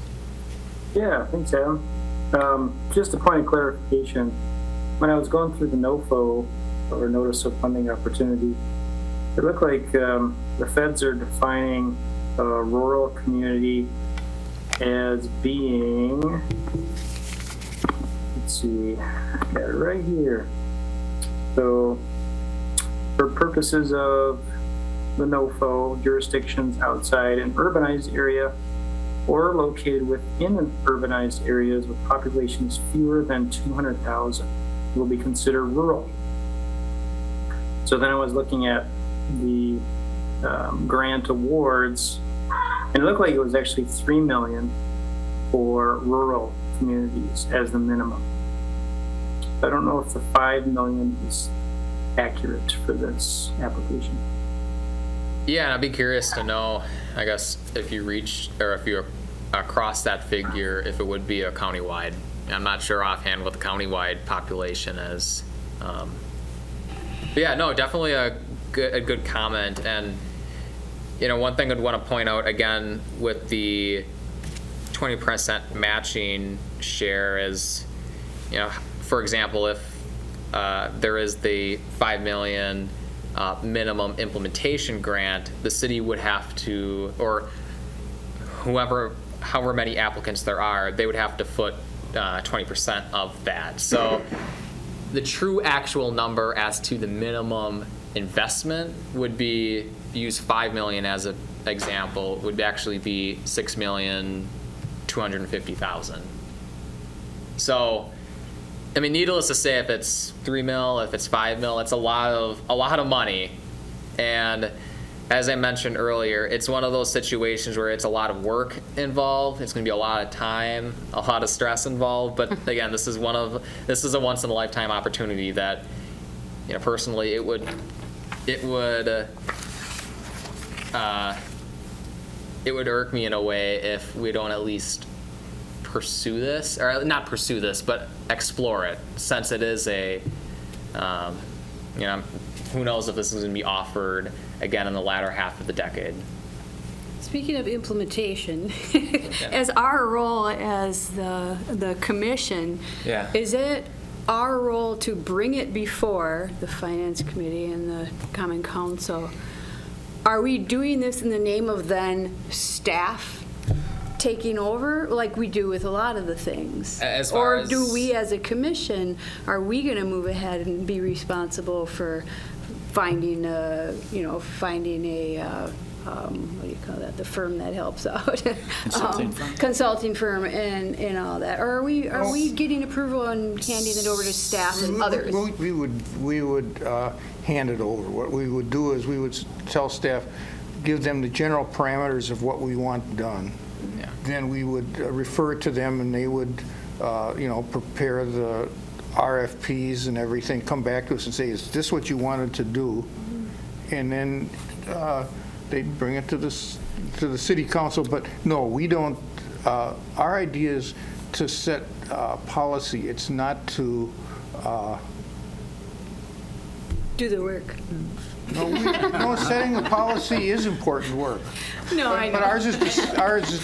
Yeah, thanks, Adam. Just a point of clarification. When I was going through the NOFO, or Notice of Funding Opportunity, it looked like the feds are defining a rural community as being, let's see, I got it right here. So, for purposes of the NOFO, jurisdictions outside an urbanized area or located within an urbanized areas with populations fewer than 200,000 will be considered rural. So then I was looking at the grant awards, and it looked like it was actually $3 million for rural communities as the minimum. I don't know if the $5 million is accurate for this application. Yeah, and I'd be curious to know, I guess, if you reached, or if you're across that figure, if it would be a countywide. I'm not sure offhand what the countywide population is. But yeah, no, definitely a good comment. And, one thing I'd want to point out again with the 20% matching share is, for example, if there is the $5 million minimum implementation grant, the city would have to, or however many applicants there are, they would have to foot 20% of that. So the true actual number as to the minimum investment would be, use 5 million as an example, would actually be 6,250,000. So, I mean, needless to say, if it's 3 mil, if it's 5 mil, it's a lot of money. And as I mentioned earlier, it's one of those situations where it's a lot of work involved. It's going to be a lot of time, a lot of stress involved. But again, this is a once in a lifetime opportunity that, personally, it would irk me in a way if we don't at least pursue this, or not pursue this, but explore it, since it is who knows if this is going to be offered again in the latter half of the decade. Speaking of implementation, as our role as the commission, Yeah. is it our role to bring it before the Finance Committee and the Common Council? Are we doing this in the name of then staff taking over like we do with a lot of the things? Or do we as a commission, are we going to move ahead and be responsible for finding a what do you call that, the firm that helps out? Consulting firm and all that. Or are we getting approval and handing it over to staff and others? We would hand it over. What we would do is we would tell staff, give them the general parameters of what we want done. Yeah. Then we would refer it to them, and they would, prepare the RFPs and everything, come back to us and say, is this what you wanted to do? And then they'd bring it to the city council. But no, we don't. Our idea is to set policy. It's not to Do the work. No, setting a policy is important work. No, I know. But ours is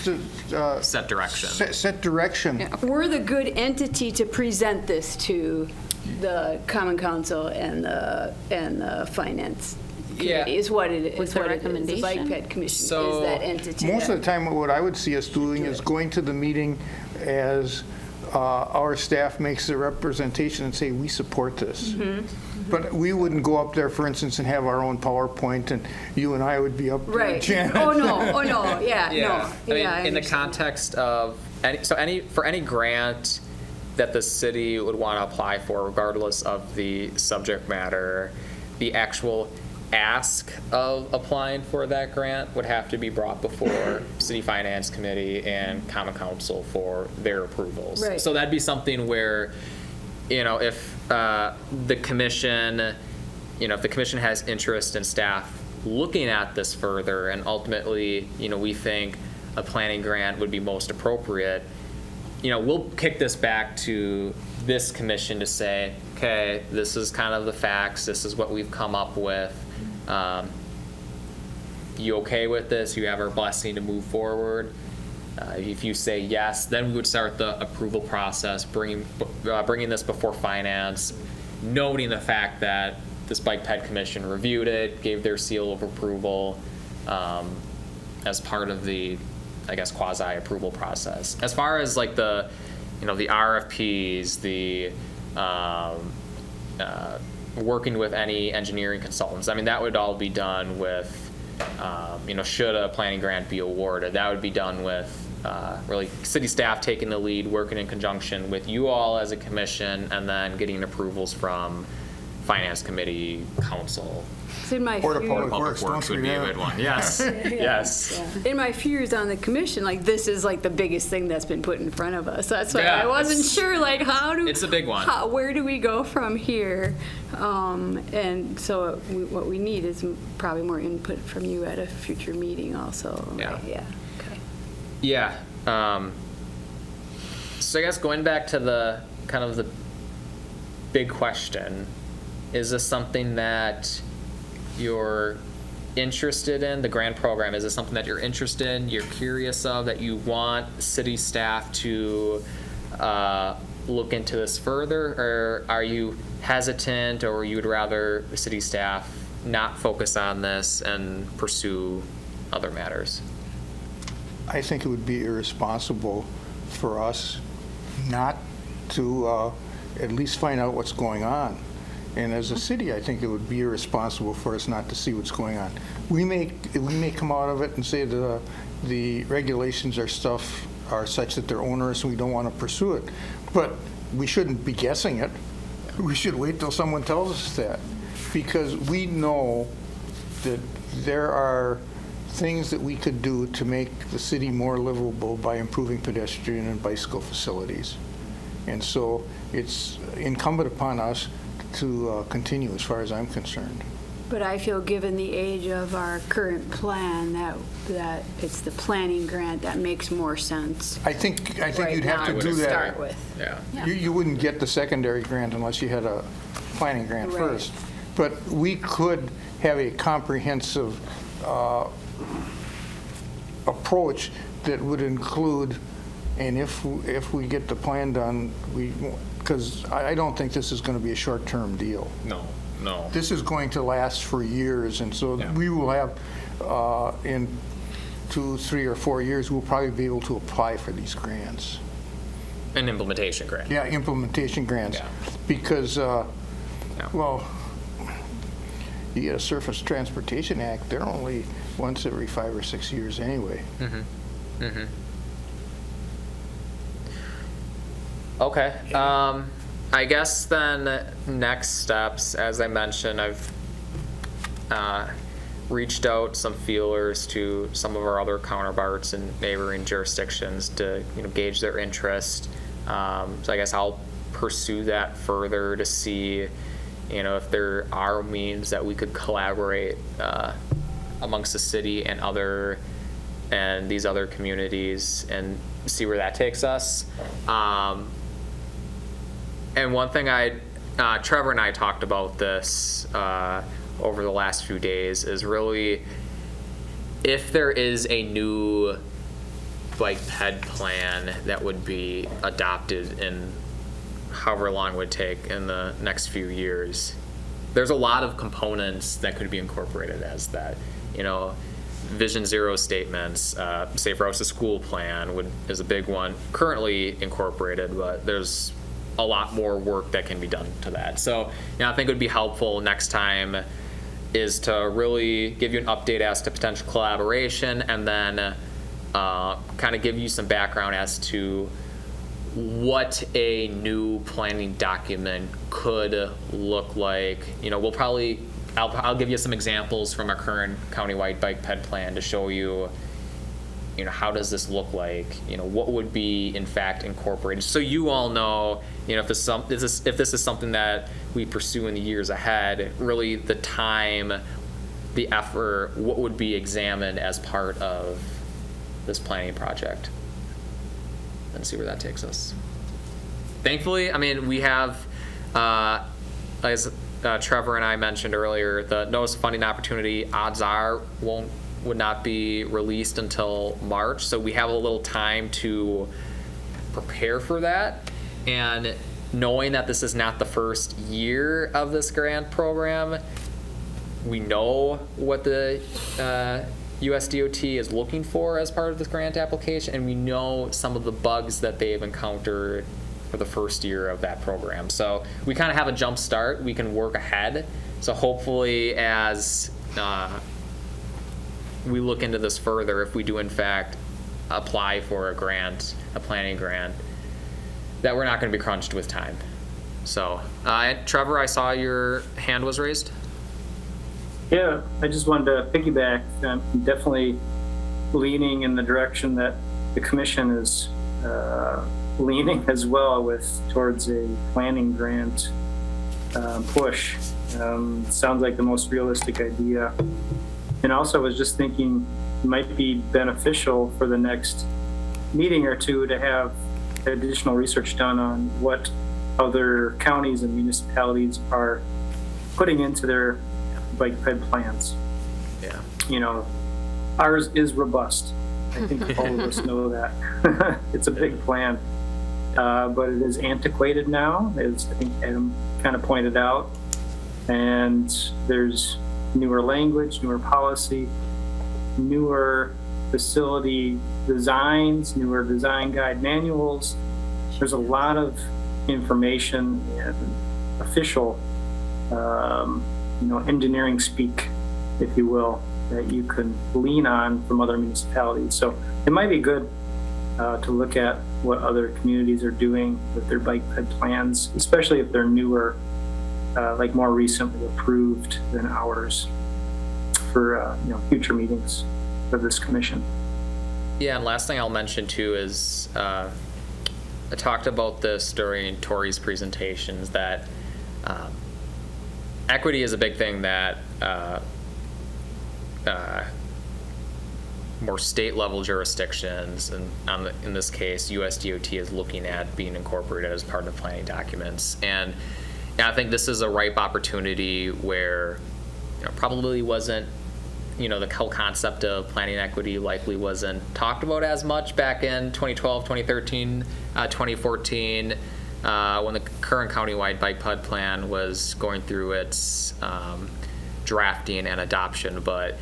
to Set direction. Set direction. We're the good entity to present this to the Common Council and the Finance Committee, is what it is. With the recommendation? The Bike Ped Commission So, is that entity. Most of the time, what I would see us doing is going to the meeting as our staff makes the representation and say, we support this. But we wouldn't go up there, for instance, and have our own PowerPoint, and you and I would be up there. Right. Janet. Oh, no, yeah, Yeah. no. I mean, Yeah, in the understand. context of any grant that the city would want to apply for, regardless of the subject matter, the actual ask of applying for that grant would have to be brought before City Finance Committee and Common Council for their approvals. Right. So that'd be something where, if the commission, if the commission has interest in staff looking at this further, and ultimately, we think a planning grant would be most appropriate, we'll kick this back to this commission to say, okay, this is kind of the facts, this is what we've come up with. You okay with this? You have our blessing to move forward? If you say yes, then we would start the approval process, bringing this before finance, noting the fact that this Bike Ped Commission reviewed it, gave their seal of approval as part of the, I guess, quasi-approval process. As far as like the RFPs, the working with any engineering consultants, I mean, that would all be done with, should a planning grant be awarded, that would be done with really city staff taking the lead, working in conjunction with you all as a commission, and then getting approvals from Finance Committee, Council. In my Or the fears, Public Public Works would be a good one. Yes, yes. in my fears on the commission, like this is like the biggest thing that's been put in front of us. That's why Yeah, I wasn't it's- sure, like It's a big one. where do we go from here? And so what we need is probably more input from you at a future meeting also. Yeah. Right? Yeah. Okay. Yeah. So I guess going back to the kind of the big question, is this something that you're interested in, the grant program? Is this something that you're interested in, you're curious of, that you want city staff to look into this further, or are you hesitant, or you would rather the city staff not focus on this and pursue other matters? I think it would be irresponsible for us not to at least find out what's going on. And as a city, I think it would be irresponsible for us not to see what's going on. We may come out of it and say the regulations are such that they're onerous and we don't want to pursue it. But we shouldn't be guessing it. We should wait till someone tells us that. Because we know that there are things that we could do to make the city more livable by improving pedestrian and bicycle facilities. And so it's incumbent upon us to continue as far as I'm concerned. But I feel given the age of our current plan that it's the planning grant that makes more sense. I think right you'd have now to do that. start with. Yeah. You wouldn't get the secondary grant unless you had a planning grant Right. first. But we could have a comprehensive approach that would include, and if we get the plan done, because I don't think this is going to be a short-term deal. No. This is going to last for years, and so Yeah. we will have, in 2, 3, or 4 years, we'll probably be able to apply for these grants. An implementation grant. Yeah, implementation grants. Yeah. Because, well, you get a Surface Transportation Act, they're only once every 5 or 6 years anyway. Okay. I guess then next steps, as I mentioned, I've reached out some feelers to some of our other counterparts in neighboring jurisdictions to gauge their interest. So I guess I'll pursue that further to see if there are means that we could collaborate amongst the city and these other communities and see where that takes us. And one thing Trevor and I talked about this over the last few days is really if there is a new Bike Ped plan that would be adopted in however long it would take in the next few years, there's a lot of components that could be incorporated as that. Vision Zero statements, Safe Routes to School plan is a big one currently incorporated, but there's a lot more work that can be done to that. So, I think it would be helpful next time is to really give you an update as to potential collaboration, and then kind of give you some background as to what a new planning document could look like. We'll probably I'll give you some examples from our current countywide bike ped plan to show you, how does this look like? What would be in fact incorporated, so you all know, if this is something that we pursue in the years ahead, really the time, the effort, what would be examined as part of this planning project, and see where that takes us. Thankfully, we have, as Trevor and I mentioned earlier, the notice of funding opportunity, odds are, would not be released until March, so we have a little time to prepare for that. And knowing that this is not the first year of this grant program, we know what the USDOT is looking for as part of this grant application, and we know some of the bugs that they've encountered for the first year of that program. So we kind of have a jump start. We can work ahead. So hopefully, as we look into this further, if we do in fact apply for a grant, a planning grant, that we're not going to be crunched with time. So Trevor, I saw your hand was raised. Yeah, I just wanted to piggyback. I'm definitely leaning in the direction that the commission is leaning as well, towards a planning grant push. Sounds like the most realistic idea. And also, I was just thinking it might be beneficial for the next meeting or two to have additional research done on what other counties and municipalities are putting into their bike ped plans. Yeah. Ours is robust. I think all of us know that. It's a big plan, but it is antiquated now, as I think Adam kind of pointed out. And there's newer language, newer policy, newer facility designs, newer design guide manuals. There's a lot of information and official, engineering speak, if you will, that you can lean on from other municipalities. So it might be good to look at what other communities are doing with their bike ped plans, especially if they're newer, like more recently approved than ours, for future meetings of this commission. Yeah, and last thing I'll mention too is I talked about this during Tori's presentations, that equity is a big thing that more state level jurisdictions, and in this case USDOT, is looking at being incorporated as part of planning documents. And I think this is a ripe opportunity where probably wasn't, the whole concept of planning equity likely wasn't talked about as much back in 2012, 2013, 2014, when the current countywide bike ped plan was going through its drafting and adoption. But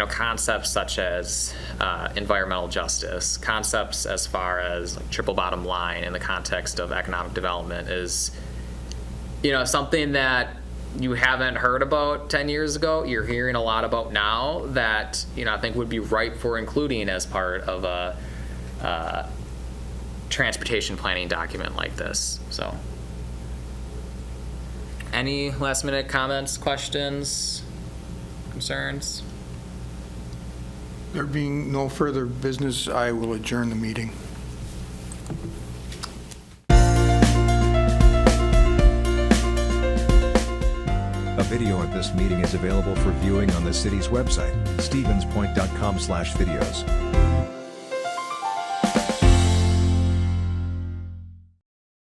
concepts such as environmental justice, concepts as far as like triple bottom line in the context of economic development is something that you haven't heard about 10 years ago. You're hearing a lot about now that I think would be ripe for including as part of a transportation planning document like this. So any last minute comments, questions, concerns? There being no further business, I will adjourn the meeting. A video of this meeting is available for viewing on the city's website, stevenspoint.com/videos.